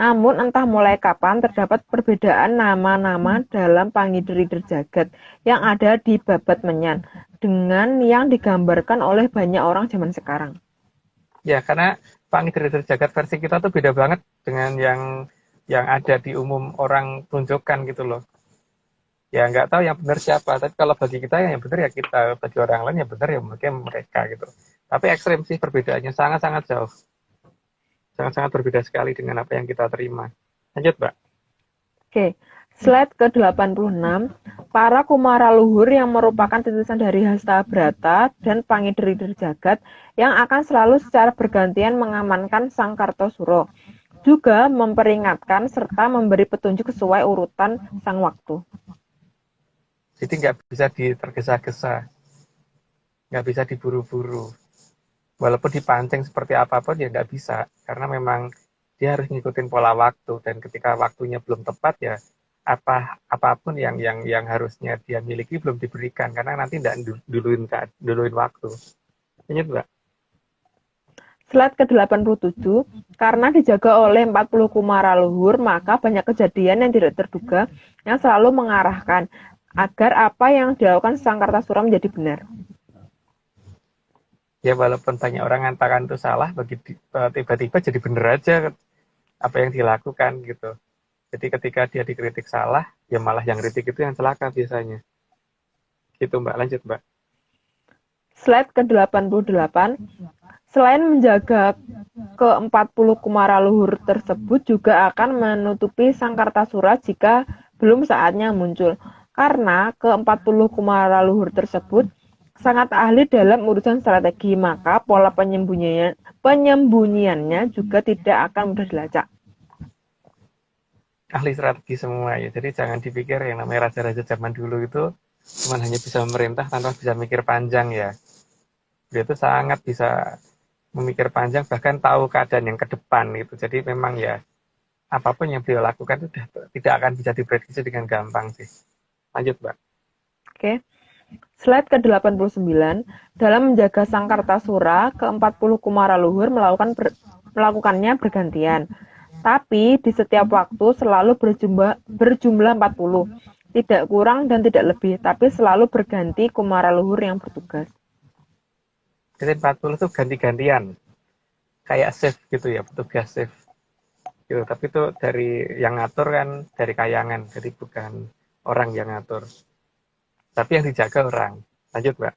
Namun entah mulai kapan terdapat perbedaan nama-nama dalam Pangider-ider Jagat yang ada di Babat Menyan dengan yang digambarkan oleh banyak orang zaman sekarang. Ya, karena Pangider Jagat versi kita tuh beda banget dengan yang ada di umum orang tunjukkan gitu loh. Ya nggak tahu yang benar siapa, tapi kalau bagi kita yang benar ya kita, bagi orang lain yang benar ya mungkin mereka gitu. Tapi ekstrim sih perbedaannya, sangat-sangat jauh. Sangat-sangat berbeda sekali dengan apa yang kita terima. Lanjut Mbak. Oke, slide ke-86. Para Kumara Luhur yang merupakan titisan dari Hastabrata dan Pangider-ider Jagat yang akan selalu secara bergantian mengamankan Sang Kartosuro, juga memperingatkan serta memberi petunjuk sesuai urutan sang waktu. Jadi nggak bisa ditergesa-gesa, nggak bisa diburu-buru. Walaupun dipancing seperti apapun ya nggak bisa, karena memang dia harus ngikutin pola waktu, dan ketika waktunya belum tepat ya apapun yang harusnya dia miliki belum diberikan, karena nanti nggak duluin waktu. Ingat Mbak? Slide ke-87, karena dijaga oleh 40 Kumara Luhur, maka banyak kejadian yang tidak terduga yang selalu mengarahkan agar apa yang dilakukan Sang Kartasura menjadi benar. Ya walaupun banyak orang mengatakan itu salah, tiba-tiba jadi benar aja apa yang dilakukan gitu. Jadi ketika dia dikritik salah, ya malah yang kritik itu yang celaka biasanya. Gitu Mbak, lanjut Mbak. Slide ke-88, selain menjaga ke-40 Kumara Luhur tersebut juga akan menutupi Sang Kartasura jika belum saatnya muncul. Karena ke-40 Kumara Luhur tersebut sangat ahli dalam urusan strategi, maka pola penyembunyiannya juga tidak akan mudah dilacak. Ahli strategi semua ya, jadi jangan dipikir yang namanya raja-raja zaman dulu itu cuma hanya bisa memerintah tanpa bisa mikir panjang ya. Dia itu sangat bisa memikir panjang, bahkan tahu keadaan yang ke depan gitu. Jadi memang ya apapun yang beliau lakukan itu tidak akan bisa diprediksi dengan gampang sih. Lanjut Mbak. Oke. Slide ke-89, dalam menjaga Sang Kartasura, ke-40 Kumara Luhur melakukannya bergantian. Tapi di setiap waktu selalu berjumlah 40, tidak kurang dan tidak lebih, tapi selalu berganti Kumara Luhur yang bertugas. Jadi 40 itu ganti-gantian. Kayak shift gitu ya, petugas shift. Gitu. Tapi itu dari yang ngatur kan dari kayangan, jadi bukan orang yang ngatur. Tapi yang dijaga orang. Lanjut Mbak.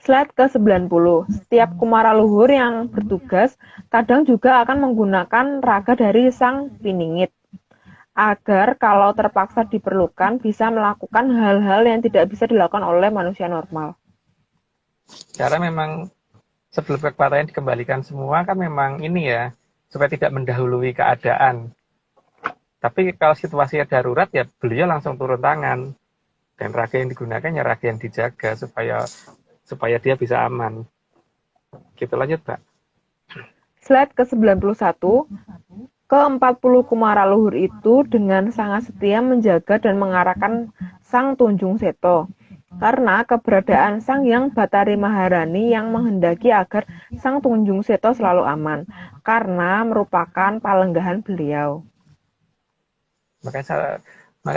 Slide ke-90, setiap Kumara Luhur yang bertugas kadang juga akan menggunakan raga dari Sang Piningit, agar kalau terpaksa diperlukan bisa melakukan hal-hal yang tidak bisa dilakukan oleh manusia normal. Karena memang sebelum kekuatannya dikembalikan semua kan memang ini ya, supaya tidak mendahului keadaan. Tapi kalau situasinya darurat ya beliau langsung turun tangan. Dan raga yang digunakan ya raga yang dijaga supaya dia bisa aman. Gitu, lanjut Mbak. Slide ke-91, ke-40 Kumara Luhur itu dengan sangat setia menjaga dan mengarahkan Sang Tunjung Seto. Karena keberadaan Sang Hyang Batari Maharani yang menghendaki agar Sang Tunjung Seto selalu aman. Karena merupakan palenggahan beliau. Maka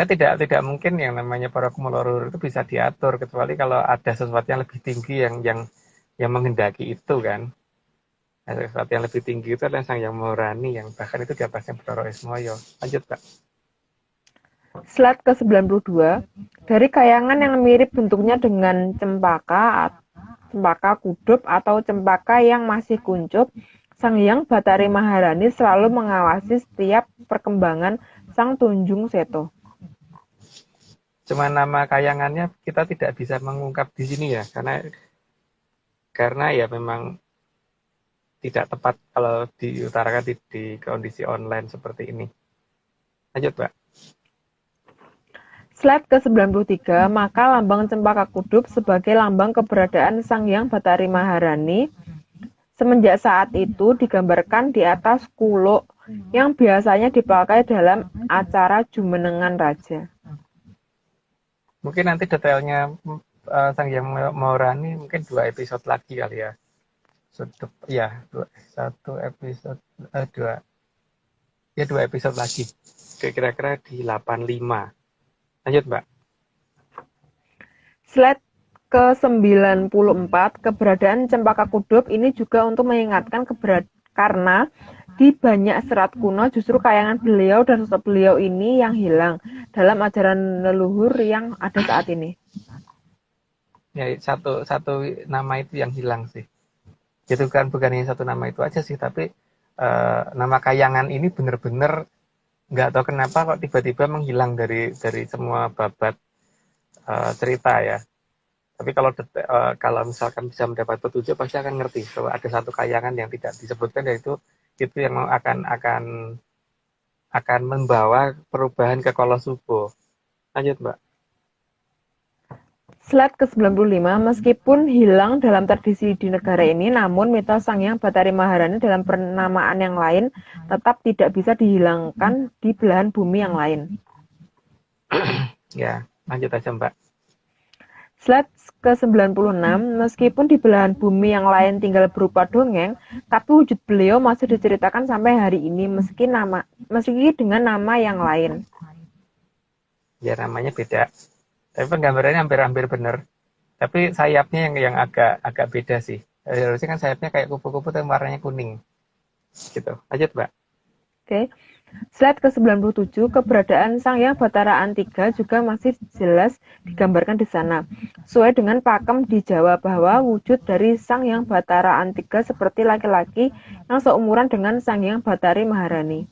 tidak mungkin yang namanya para Kumara Luhur itu bisa diatur, kecuali kalau ada sesuatu yang lebih tinggi yang menghendaki itu kan. Sesuatu yang lebih tinggi itu adalah Sang Hyang Maharani yang bahkan itu di atasnya Bathara Ismaya. Lanjut Pak. Slide ke-92. Dari kayangan yang mirip bentuknya dengan cempaka kudup atau cempaka yang masih kuncup, Sang Hyang Bathari Maharani selalu mengawasi setiap perkembangan Sang Tunjung Seto. Cuma nama kayangannya kita tidak bisa mengungkap di sini ya, karena ya memang tidak tepat kalau diutarakan di kondisi online seperti ini. Lanjut, Mbak. Slide ke-93, maka lambang cempaka kudup sebagai lambang keberadaan Sang Hyang Bathari Maharani semenjak saat itu digambarkan di atas kuluk yang biasanya dipakai dalam acara jumenengan raja. Mungkin nanti detailnya Sang Hyang Maharani mungkin 2 episode lagi kali ya. Ya, 2 episode 2 episode lagi. Kira-kira di 85. Lanjut, Mbak. Slide ke-94, keberadaan cempaka kudup ini juga untuk mengingatkan karena di banyak serat kuno justru kayangan beliau dan sosok beliau ini yang hilang dalam ajaran leluhur yang ada saat ini. Ya, satu nama itu yang hilang sih. Itu kan bukan hanya satu nama itu aja sih, tapi nama kayangan ini benar-benar nggak tahu kenapa kok tiba-tiba menghilang dari semua babat cerita ya. Tapi kalau misalkan bisa mendapat petunjuk pasti akan ngerti kalau ada satu kayangan yang tidak disebutkan, yaitu itu yang akan membawa perubahan ke Kolosubo. Lanjut, Mbak. Slide ke-95, meskipun hilang dalam tradisi di negara ini, namun mitos Sang Hyang Bathari Maharani dalam penamaan yang lain tetap tidak bisa dihilangkan di belahan bumi yang lain. Ya, lanjut aja, Mbak. Slide ke-96, meskipun di belahan bumi yang lain tinggal berupa dongeng, tapi wujud beliau masih diceritakan sampai hari ini meski dengan nama yang lain. Ya, namanya beda. Tapi penggambarannya hampir-hampir benar. Tapi sayapnya yang agak beda sih. Harusnya kan sayapnya kayak kupu-kupu tapi warnanya kuning. Gitu. Lanjut, Mbak. Oke. Slide ke-97, keberadaan Sang Hyang Bathara Antiga juga masih jelas digambarkan di sana. Sesuai dengan pakem di Jawa bahwa wujud dari Sang Hyang Bathara Antiga seperti laki-laki yang seumuran dengan Sang Hyang Bathari Maharani.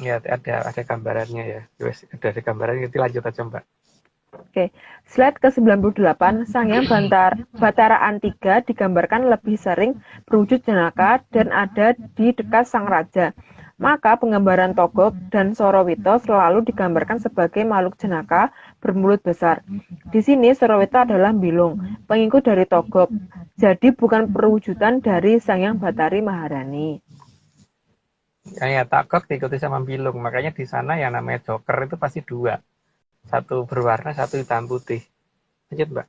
Ya, ada gambarannya ya. Ada gambarannya, nanti lanjut aja, Mbak. Oke. Slide ke-98, Sang Hyang Bathara Antiga digambarkan lebih sering berwujud jenaka dan ada di dekat sang raja. Maka penggambaran Togog dan Sorowito selalu digambarkan sebagai makhluk jenaka bermulut besar. Di sini Sorowito adalah Bilung, pengikut dari Togog. Jadi bukan perwujudan dari Sang Hyang Bathari Maharani. Ya, Togog diikuti sama Bilung. Makanya di sana yang namanya Joker itu pasti 2. Satu berwarna, satu hitam putih. Lanjut, Mbak.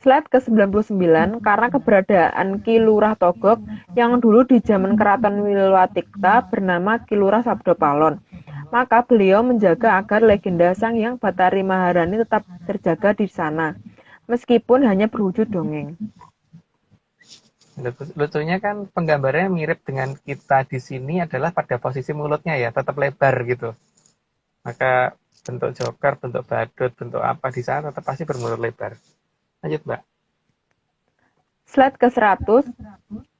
Slide ke-99, karena keberadaan Ki Lurah Togog yang dulu di zaman Keraton Wilwatikta bernama Ki Lurah Sabdopalon, maka beliau menjaga agar legenda Sang Hyang Bathari Maharani tetap terjaga di sana, meskipun hanya berwujud dongeng. Lucunya kan penggambarannya mirip dengan kita di sini adalah pada posisi mulutnya ya, tetap lebar gitu. Maka bentuk joker, bentuk badut, bentuk apa di sana tetap pasti bermulut lebar. Lanjut, Mbak. Slide ke-100,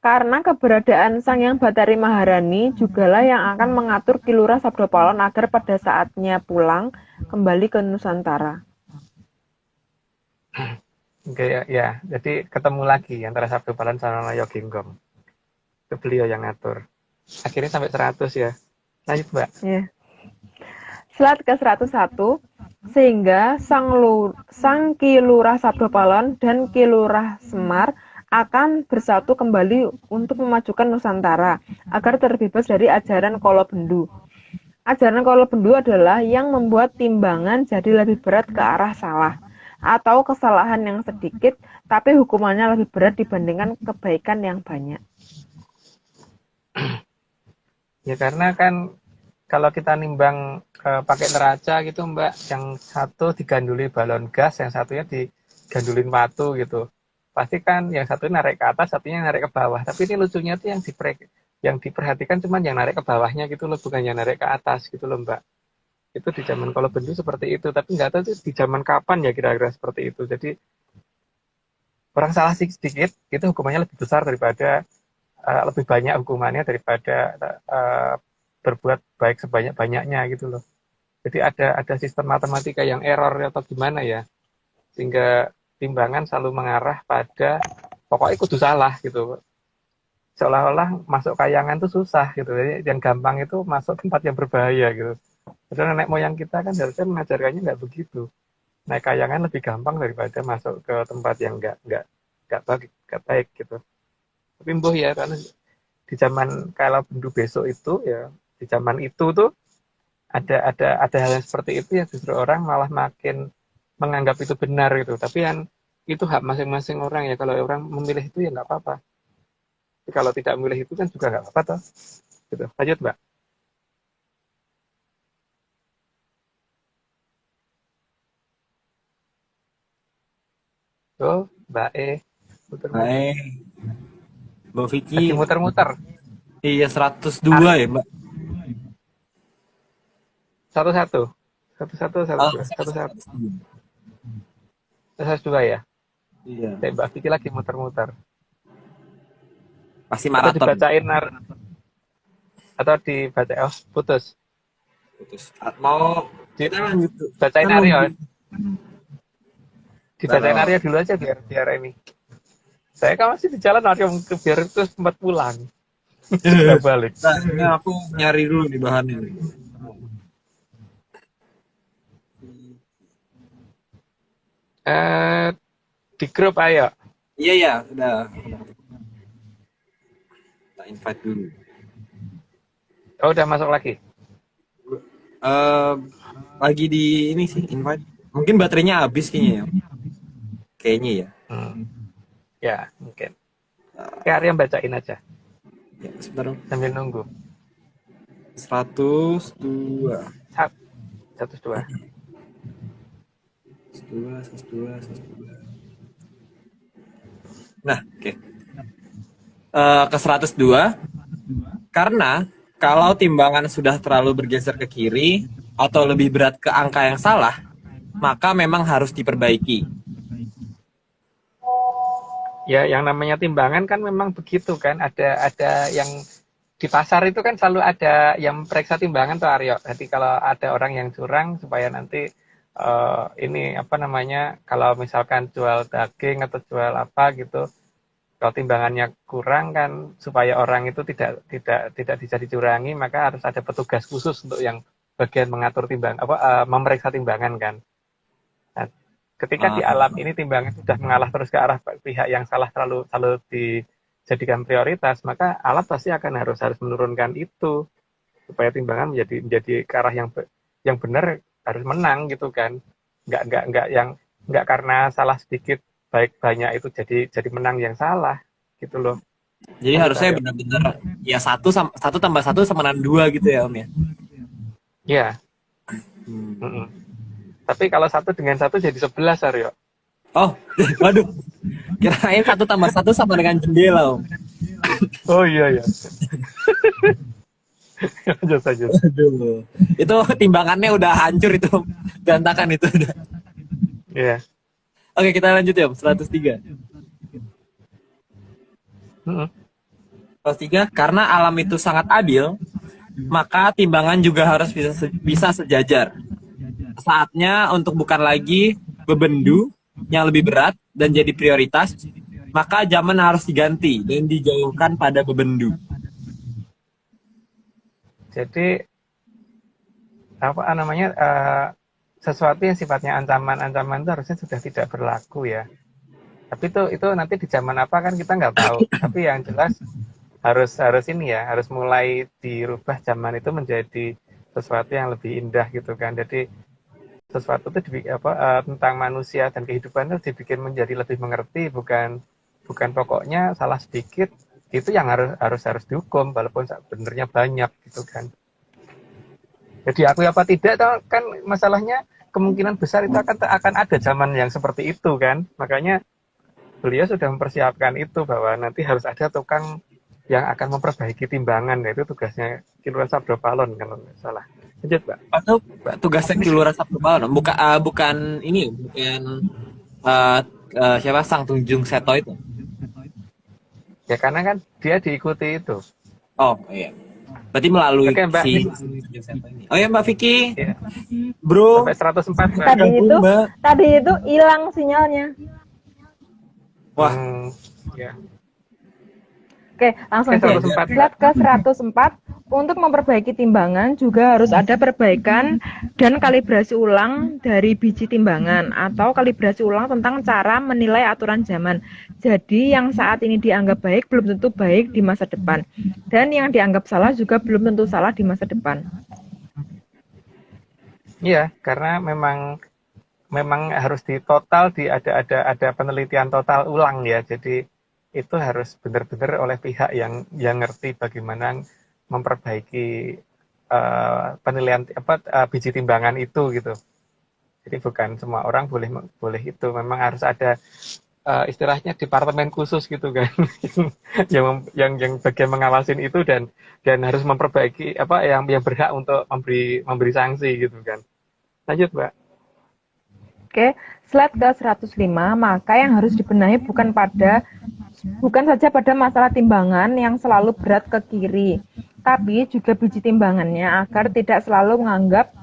karena keberadaan Sang Hyang Bathari Maharani jugalah yang akan mengatur Ki Lurah Sabdopalon agar pada saatnya pulang kembali ke Nusantara. Oke, ya, jadi ketemu lagi antara Sabdopalon sama Yoginggong. Itu beliau yang ngatur. Akhirnya sampai 100 ya. Lanjut, Mbak. Yeah. Slide ke-101, sehingga Sang Ki Lurah Sabdopalon dan Ki Lurah Semar akan bersatu kembali untuk memajukan Nusantara agar terbebas dari ajaran Kolobendu. Ajaran Kolobendu adalah yang membuat timbangan jadi lebih berat ke arah salah, atau kesalahan yang sedikit tapi hukumannya lebih berat dibandingkan kebaikan yang banyak. Ya karena kan kalau kita nimbang pakai neraca gitu, Mbak, yang satu diganduli balon gas, yang satunya digandulin batu gitu. Pasti kan yang satu narik ke atas, satunya narik ke bawah. Tapi ini lucunya tuh yang yang diperhatikan cuman yang narik ke bawahnya gitu loh, bukan yang narik ke atas gitu loh Mbak. Itu di zaman kalau bendu seperti itu, tapi nggak tahu tuh di zaman kapan ya kira-kira seperti itu. Jadi orang salah sedikit itu hukumannya lebih besar daripada lebih banyak hukumannya daripada berbuat baik sebanyak-banyaknya gitu loh. Jadi ada sistem matematika yang error atau gimana ya, sehingga timbangan selalu mengarah pada pokoknya kudu salah gitu. Seolah-olah masuk kayangan itu susah gitu. Jadi yang gampang itu masuk tempat yang berbahaya gitu. Padahal nenek moyang kita kan harusnya mengajarkannya nggak begitu. Naik kayangan lebih gampang daripada masuk ke tempat yang nggak baik gitu. Tapi mbuh ya, karena di zaman kalau bendu besok itu ya, di zaman itu tuh ada hal yang seperti itu ya, justru orang malah makin menganggap itu benar gitu. Tapi kan itu hak masing-masing orang ya, kalau orang memilih itu ya nggak apa-apa. Tapi kalau tidak memilih itu kan juga nggak apa-apa toh. Gitu. Lanjut Mbak. Tuh Mbak muter-muter. Baik, Mbak Vicky. Lagi muter-muter. Iya 102 ya, Mbak. Satu-satu. Satu-satu, Oh, satu-dua. Satu-satu. Satu-dua ya. iya. Mbak Vicky lagi muter-muter. Pasti Atau maraton. dibacain atau dibaca putus. Putus. Mau kita lanjut. Bacain Kita mau- Aryo. Dibacain Taruh. Aryo dulu aja biar ini. Saya kan masih di jalan Aryo biar itu sempat pulang. Sudah balik. Nah, ini aku nyari dulu nih bahannya. Nih. Di grup ayo. Iya ya, udah. Kita invite dulu. Oh, udah masuk lagi. Lagi di ini sih invite. Mungkin baterainya habis kayaknya ya. Kayaknya ya. Ya, mungkin. Kayak Aryo bacain aja Ya, sebentar. sambil nunggu. 102. 102. 102. Nah, oke. Ke 102. Karena kalau timbangan sudah terlalu bergeser ke kiri atau lebih berat ke angka yang salah, maka memang harus diperbaiki. Ya, yang namanya timbangan kan memang begitu kan. Ada yang di pasar itu kan selalu ada yang periksa timbangan tuh Aryo. Jadi kalau ada orang yang curang supaya nanti ini apa namanya, kalau misalkan jual daging atau jual apa gitu, kalau timbangannya kurang kan supaya orang itu tidak bisa dicurangi, maka harus ada petugas khusus untuk yang bagian mengatur memeriksa timbangan kan. Nah, ketika di alam ini timbangan sudah mengalah terus ke arah pihak yang salah selalu dijadikan prioritas, maka alat pasti akan harus menurunkan itu supaya timbangan menjadi ke arah yang benar, harus menang gitu kan. Nggak karena salah sedikit baik banyak itu jadi menang yang salah gitu loh. Jadi harusnya benar-benar ya 1 tambah 1 sama dengan 2 gitu ya Om ya. Iya. Tapi kalau 1 dengan 1 jadi 11 Aryo. Oh, waduh. Kirain 1 tambah 1 sama dengan jendela Om. Oh iya ya. Lanjut saja. Aduh. Itu timbangannya udah hancur itu. Berantakan itu udah. Iya. Oke, kita lanjut ya Om. 103. 103, karena alam itu sangat adil, maka timbangan juga harus bisa sejajar. Saatnya untuk bukan lagi bebendu yang lebih berat dan jadi prioritas, maka zaman harus diganti dan dijauhkan pada bebendu. Jadi apa namanya, sesuatu yang sifatnya ancaman itu harusnya sudah tidak berlaku ya. Tapi itu nanti di zaman apa kan kita nggak tahu. Tapi yang jelas harus ini ya, harus mulai dirubah zaman itu menjadi sesuatu yang lebih indah gitu kan. Jadi sesuatu itu tentang manusia dan kehidupan itu dibikin menjadi lebih mengerti, bukan pokoknya salah sedikit itu yang harus dihukum walaupun sebenarnya banyak gitu kan. Jadi aku apa tidak kan masalahnya kemungkinan besar itu akan ada zaman yang seperti itu kan. Makanya beliau sudah mempersiapkan itu bahwa nanti harus ada tukang yang akan memperbaiki timbangan, itu tugasnya Kilurah Sabdopalon kalau nggak salah. Lanjut, Mbak. Atau tugasnya Kilurah Sabdopalon bukan ini bukan eh, siapa Sang Tunjung Seto itu. Ya karena kan dia diikuti itu. Oh iya. Berarti melalui Oke, Mbak. si Tunjung Seto ini. Oh ya Mbak Vicky, Ya, bro. sampai 104, Mbak. Gabung, Mbak. Tadi itu hilang sinyalnya. Wah, Ya. Oke, langsung Oke, aja. 104. Slide ke 104. Untuk memperbaiki timbangan juga harus ada perbaikan dan kalibrasi ulang dari biji timbangan atau kalibrasi ulang tentang cara menilai aturan zaman. Jadi yang saat ini dianggap baik belum tentu baik di masa depan. Dan yang dianggap salah juga belum tentu salah di masa depan. Iya, karena memang harus ada penelitian total ulang ya. Jadi itu harus benar-benar oleh pihak yang ngerti bagaimana memperbaiki penilaian biji timbangan itu gitu. Jadi bukan semua orang boleh itu, memang harus ada istilahnya departemen khusus gitu kan yang bagian mengawasin itu dan harus memperbaiki yang berhak untuk memberi sanksi gitu kan. Lanjut, Mbak. Oke, slide ke 105, maka yang harus dibenahi bukan saja pada masalah timbangan yang selalu berat ke kiri, tapi juga biji timbangannya agar tidak selalu menganggap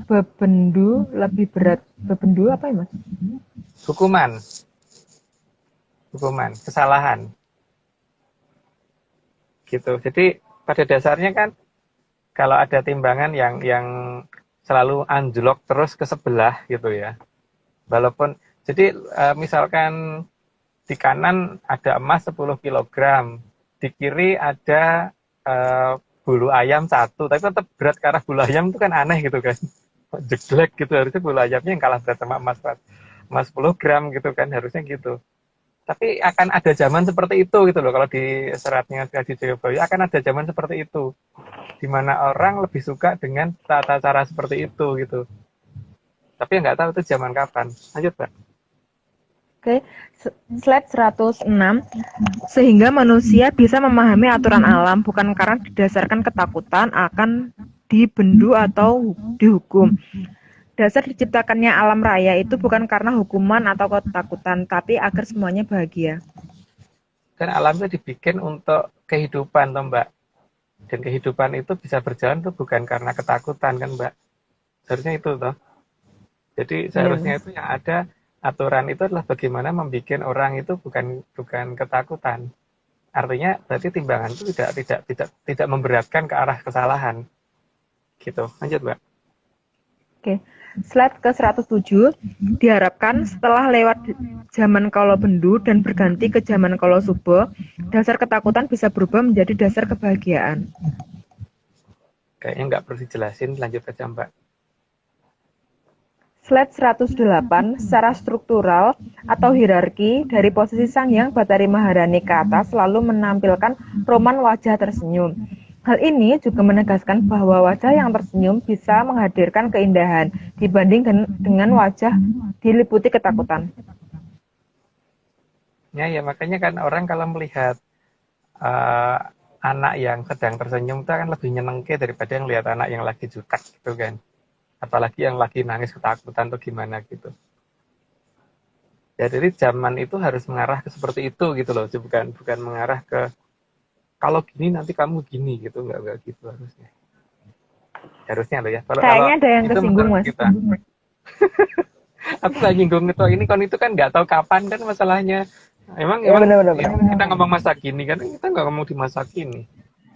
bebendu lebih berat. Bebendu apa ya, Mas? Hukuman, kesalahan. Gitu. Jadi pada dasarnya kan kalau ada timbangan yang selalu anjlok terus ke sebelah gitu ya. Walaupun jadi misalkan di kanan ada emas 10 kg, di kiri ada bulu ayam 1, tapi tetap berat ke arah bulu ayam itu kan aneh gitu kan. Jeglek gitu, harusnya bulu ayamnya yang kalah berat sama emas 10 gram gitu kan, harusnya gitu. Tapi akan ada zaman seperti itu gitu loh, kalau di seratnya Adi Jayabaya akan ada zaman seperti itu, di mana orang lebih suka dengan tata cara seperti itu gitu. Tapi nggak tahu itu zaman kapan. Lanjut, Pak. Oke, slide 106. Sehingga manusia bisa memahami aturan alam bukan karena didasarkan ketakutan akan dibendu atau dihukum. Dasar diciptakannya alam raya itu bukan karena hukuman atau ketakutan, tapi agar semuanya bahagia. Kan alam itu dibikin untuk kehidupan, toh, Mbak. Dan kehidupan itu bisa berjalan tuh bukan karena ketakutan kan, Mbak. Seharusnya itu toh. Jadi seharusnya itu yang ada aturan itu adalah bagaimana membuat orang itu bukan ketakutan. Artinya berarti timbangan itu tidak memberatkan ke arah kesalahan. Gitu. Lanjut, Mbak. Oke. Slide ke 107. Diharapkan setelah lewat zaman Kala Bendu dan berganti ke zaman Kala Suba, dasar ketakutan bisa berubah menjadi dasar kebahagiaan. Kayaknya nggak perlu dijelasin, lanjut aja, Mbak. Slide 108, secara struktural atau hierarki dari posisi Sanghyang Bathari Maharani ke atas selalu menampilkan roman wajah tersenyum. Hal ini juga menegaskan bahwa wajah yang tersenyum bisa menghadirkan keindahan dibanding dengan wajah diliputi ketakutan. Ya makanya kan orang kalau melihat anak yang sedang tersenyum itu akan lebih nyenengke daripada yang lihat anak yang lagi jutek gitu kan. Apalagi yang lagi nangis ketakutan atau gimana gitu. Ya jadi zaman itu harus mengarah ke seperti itu gitu loh, bukan mengarah ke kalau gini nanti kamu gini gitu, nggak gitu harusnya loh ya. Kayaknya ada yang kesinggung, Mas. Aku nggak nyinggung itu kan nggak tahu kapan kan masalahnya. Emang bener. Kita ngomong masa kini kan kita nggak ngomong di masa kini.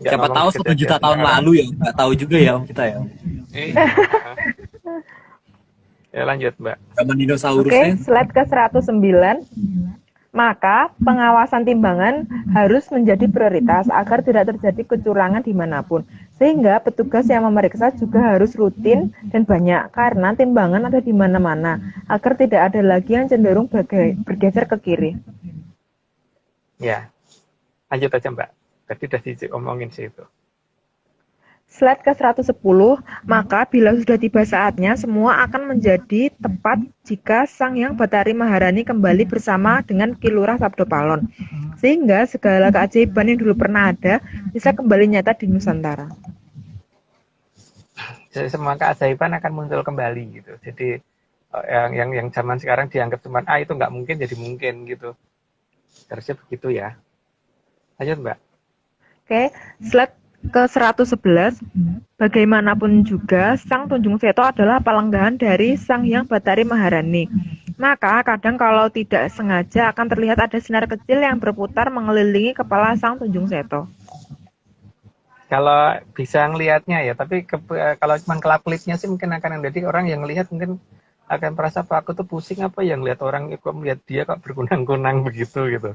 Siapa tahu 1 juta tahun lalu ya, nggak tahu juga ya Om kita ya. Ya lanjut, Mbak. Zaman dinosaurus. Oke, slide ke 109. Maka pengawasan timbangan harus menjadi prioritas agar tidak terjadi kecurangan dimanapun. Sehingga petugas yang memeriksa juga harus rutin dan banyak karena timbangan ada di mana-mana agar tidak ada lagi yang cenderung bergeser ke kiri. Ya, lanjut aja, Mbak. Tadi udah diomongin sih itu. Slide ke-110, maka bila sudah tiba saatnya, semua akan menjadi tepat jika Sang Hyang Bathari Maharani kembali bersama dengan Ki Lurah Sabdopalon. Sehingga segala keajaiban yang dulu pernah ada bisa kembali nyata di Nusantara. Jadi semua keajaiban akan muncul kembali gitu. Jadi yang zaman sekarang dianggap cuma itu nggak mungkin jadi mungkin gitu. Harusnya begitu ya. Lanjut Mbak. Oke, slide ke-111, bagaimanapun juga Sang Tunjung Seto adalah palenggahan dari Sang Hyang Bathari Maharani. Maka kadang kalau tidak sengaja akan terlihat ada sinar kecil yang berputar mengelilingi kepala Sang Tunjung Seto. Kalau bisa ngelihatnya ya, tapi kalau cuma kelap-kelipnya sih mungkin akan jadi orang yang ngelihat mungkin akan merasa apa aku tuh pusing apa yang lihat orang kok melihat dia kok berkunang-kunang begitu gitu.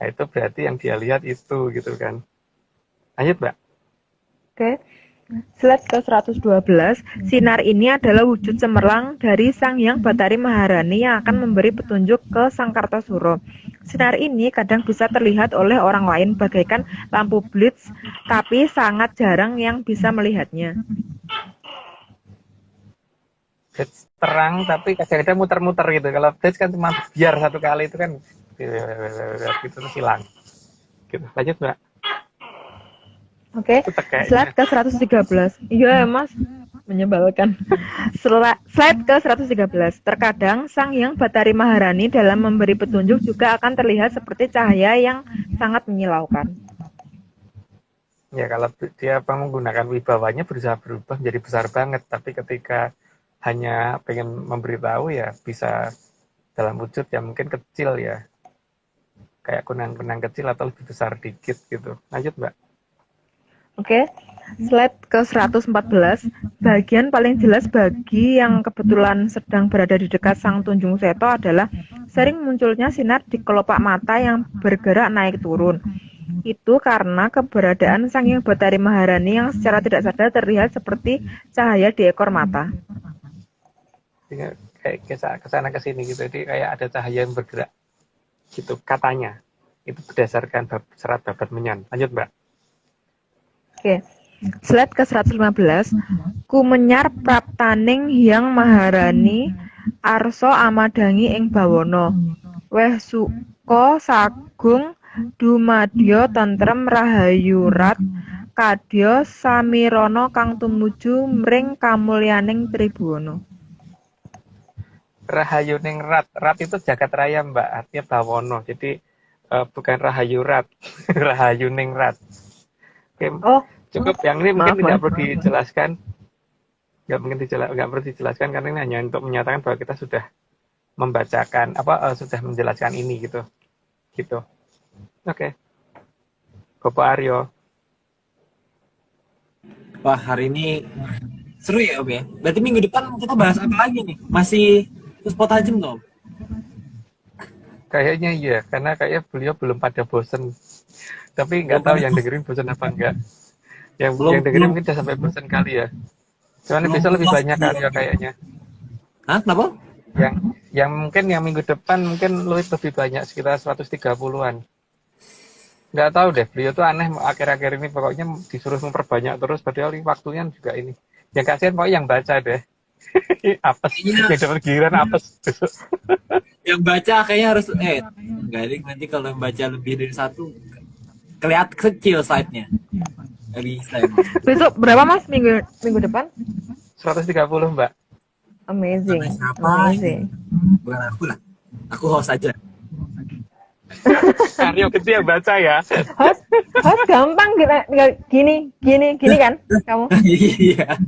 Nah itu berarti yang dia lihat itu gitu kan. Lanjut Mbak. Oke, slide ke-112, sinar ini adalah wujud cemerlang dari Sang Hyang Bathari Maharani yang akan memberi petunjuk ke Sang Kartasura. Sinar ini kadang bisa terlihat oleh orang lain bagaikan lampu blitz, tapi sangat jarang yang bisa melihatnya. Blitz terang tapi kadang-kadang muter-muter gitu. Kalau blitz kan cuma biar satu kali itu kan gitu terus hilang. Gitu. Lanjut Mbak. Oke, slide ke-113. Iya Mas, menyebalkan. Slide ke-113. Terkadang Sang Hyang Bathari Maharani dalam memberi petunjuk juga akan terlihat seperti cahaya yang sangat menyilaukan. Ya kalau dia menggunakan wibawanya berusaha berubah menjadi besar banget, tapi ketika hanya pengen memberitahu ya bisa dalam wujud yang mungkin kecil ya, kayak kunang-kunang kecil atau lebih besar dikit gitu. Lanjut Mbak. Oke, slide ke-114, bagian paling jelas bagi yang kebetulan sedang berada di dekat Sang Tunjung Seto adalah sering munculnya sinar di kelopak mata yang bergerak naik turun. Itu karena keberadaan Sang Hyang Bathari Maharani yang secara tidak sadar terlihat seperti cahaya di ekor mata. Kayak kesana kesini gitu, jadi kayak ada cahaya yang bergerak gitu katanya. Itu berdasarkan serat babat menyan. Lanjut Mbak. Oke, slide ke-115, kumenyar praptaning Hyang Maharani arsa amadangi ing bawana weh suka sagung dumadya tentrem rahayurat kadya samirana kang tumuju mring kamulyaning Tribhuwana. Rahayuning rat itu jagat raya Mbak, artinya bawono. Jadi bukan rahayurat. Rahayuning rat. Oke, cukup yang ini mungkin tidak perlu dijelaskan. Nggak perlu dijelaskan karena ini hanya untuk menyatakan bahwa kita sudah membacakan sudah menjelaskan ini gitu. Oke. Bapak Aryo. Wah, hari ini seru ya Om ya. Berarti minggu depan kita bahas apa lagi nih? Masih spot tajam dong? Kayaknya iya, karena kayak beliau belum pada bosen. Tapi nggak tahu yang dengerin bosen apa enggak. Yang dengerin mungkin udah sampai bosen kali ya. Cuman besok lebih banyak kali ya kayaknya. Hah? Kenapa? Yang mungkin yang minggu depan mungkin lebih banyak, sekitar 130-an. Nggak tahu deh, beliau tuh aneh akhir-akhir ini, pokoknya disuruh memperbanyak terus, padahal waktunya juga ini. Yang kasihan pokoknya yang baca deh. Apes, yang dapat giliran apes. Yang baca kayaknya harus nanti kalau yang baca lebih dari satu kelihatan kecil slide-nya. Dari slide. Besok berapa Mas minggu depan? 130 Mbak. Amazing. Bukan aku lah. Aku host aja. Aryo gitu yang baca ya. Host gampang gini kan kamu? Iya.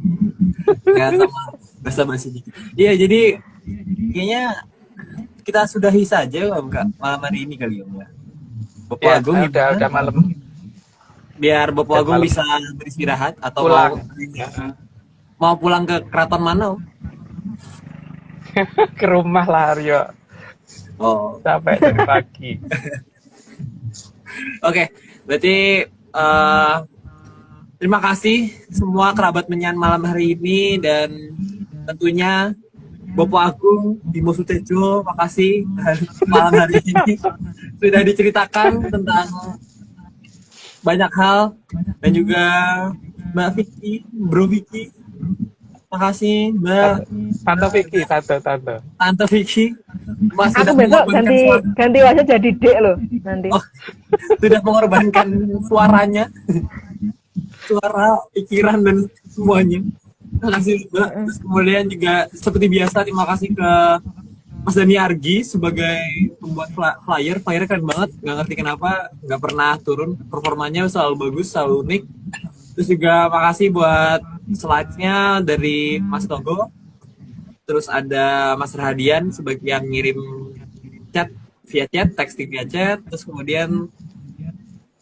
Nggak sama basa-basi dikit. Iya, jadi kayaknya kita sudahi saja Om Kak malam hari ini kali Om ya. Bapak Agung udah malam. Biar Bapak Agung bisa beristirahat atau pulang. Mau pulang ke keraton mana Om? Ke rumah lah Aryo. Oh, sampai dari pagi. Oke, berarti terima kasih semua kerabat menyan malam hari ini dan tentunya Bapak Agung Bimo Sutejo, makasih malam hari ini sudah diceritakan tentang banyak hal dan juga Mbak Vicky, Bro Vicky. Makasih Mbak Tante Vicky, Tante Vicky. Mas Aku sudah besok mengorbankan ganti suara. ganti wajah jadi dek loh nanti. Oh, sudah mengorbankan suaranya, suara, pikiran dan semuanya. Terima kasih Mbak. Terus kemudian juga seperti biasa terima kasih ke Mas Dani Argi sebagai pembuat flyer. Flyernya keren banget, nggak ngerti kenapa nggak pernah turun. Performanya selalu bagus, selalu unik. Terus juga makasih buat slide-nya dari Mas Togo. Terus ada Mas Rahadian sebagai yang ngirim chat via chat, texting via chat. Terus kemudian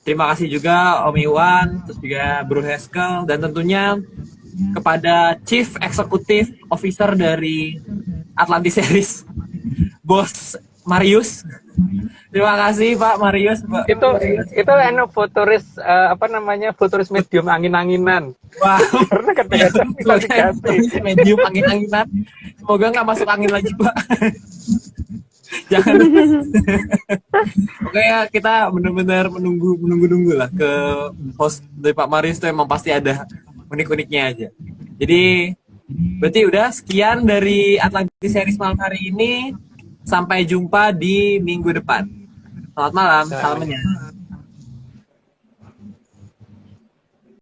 terima kasih juga Om Iwan, terus juga Bro Heskel, dan tentunya kepada Chief Executive Officer dari Atlantis Series, Bos Marius. Terima kasih Pak Marius. Pak Itu futuris futuris medium angin-anginan. Wah, Karena kadang-kadang dikasih. medium angin-anginan. Semoga nggak masuk angin lagi Pak. Jangan. Oke ya, kita benar-benar menunggu lah ke host dari Pak Marius itu emang pasti ada unik-uniknya aja. Jadi berarti udah sekian dari Atlantis Series malam hari ini. Sampai jumpa di minggu depan. Selamat malam, salam menyan.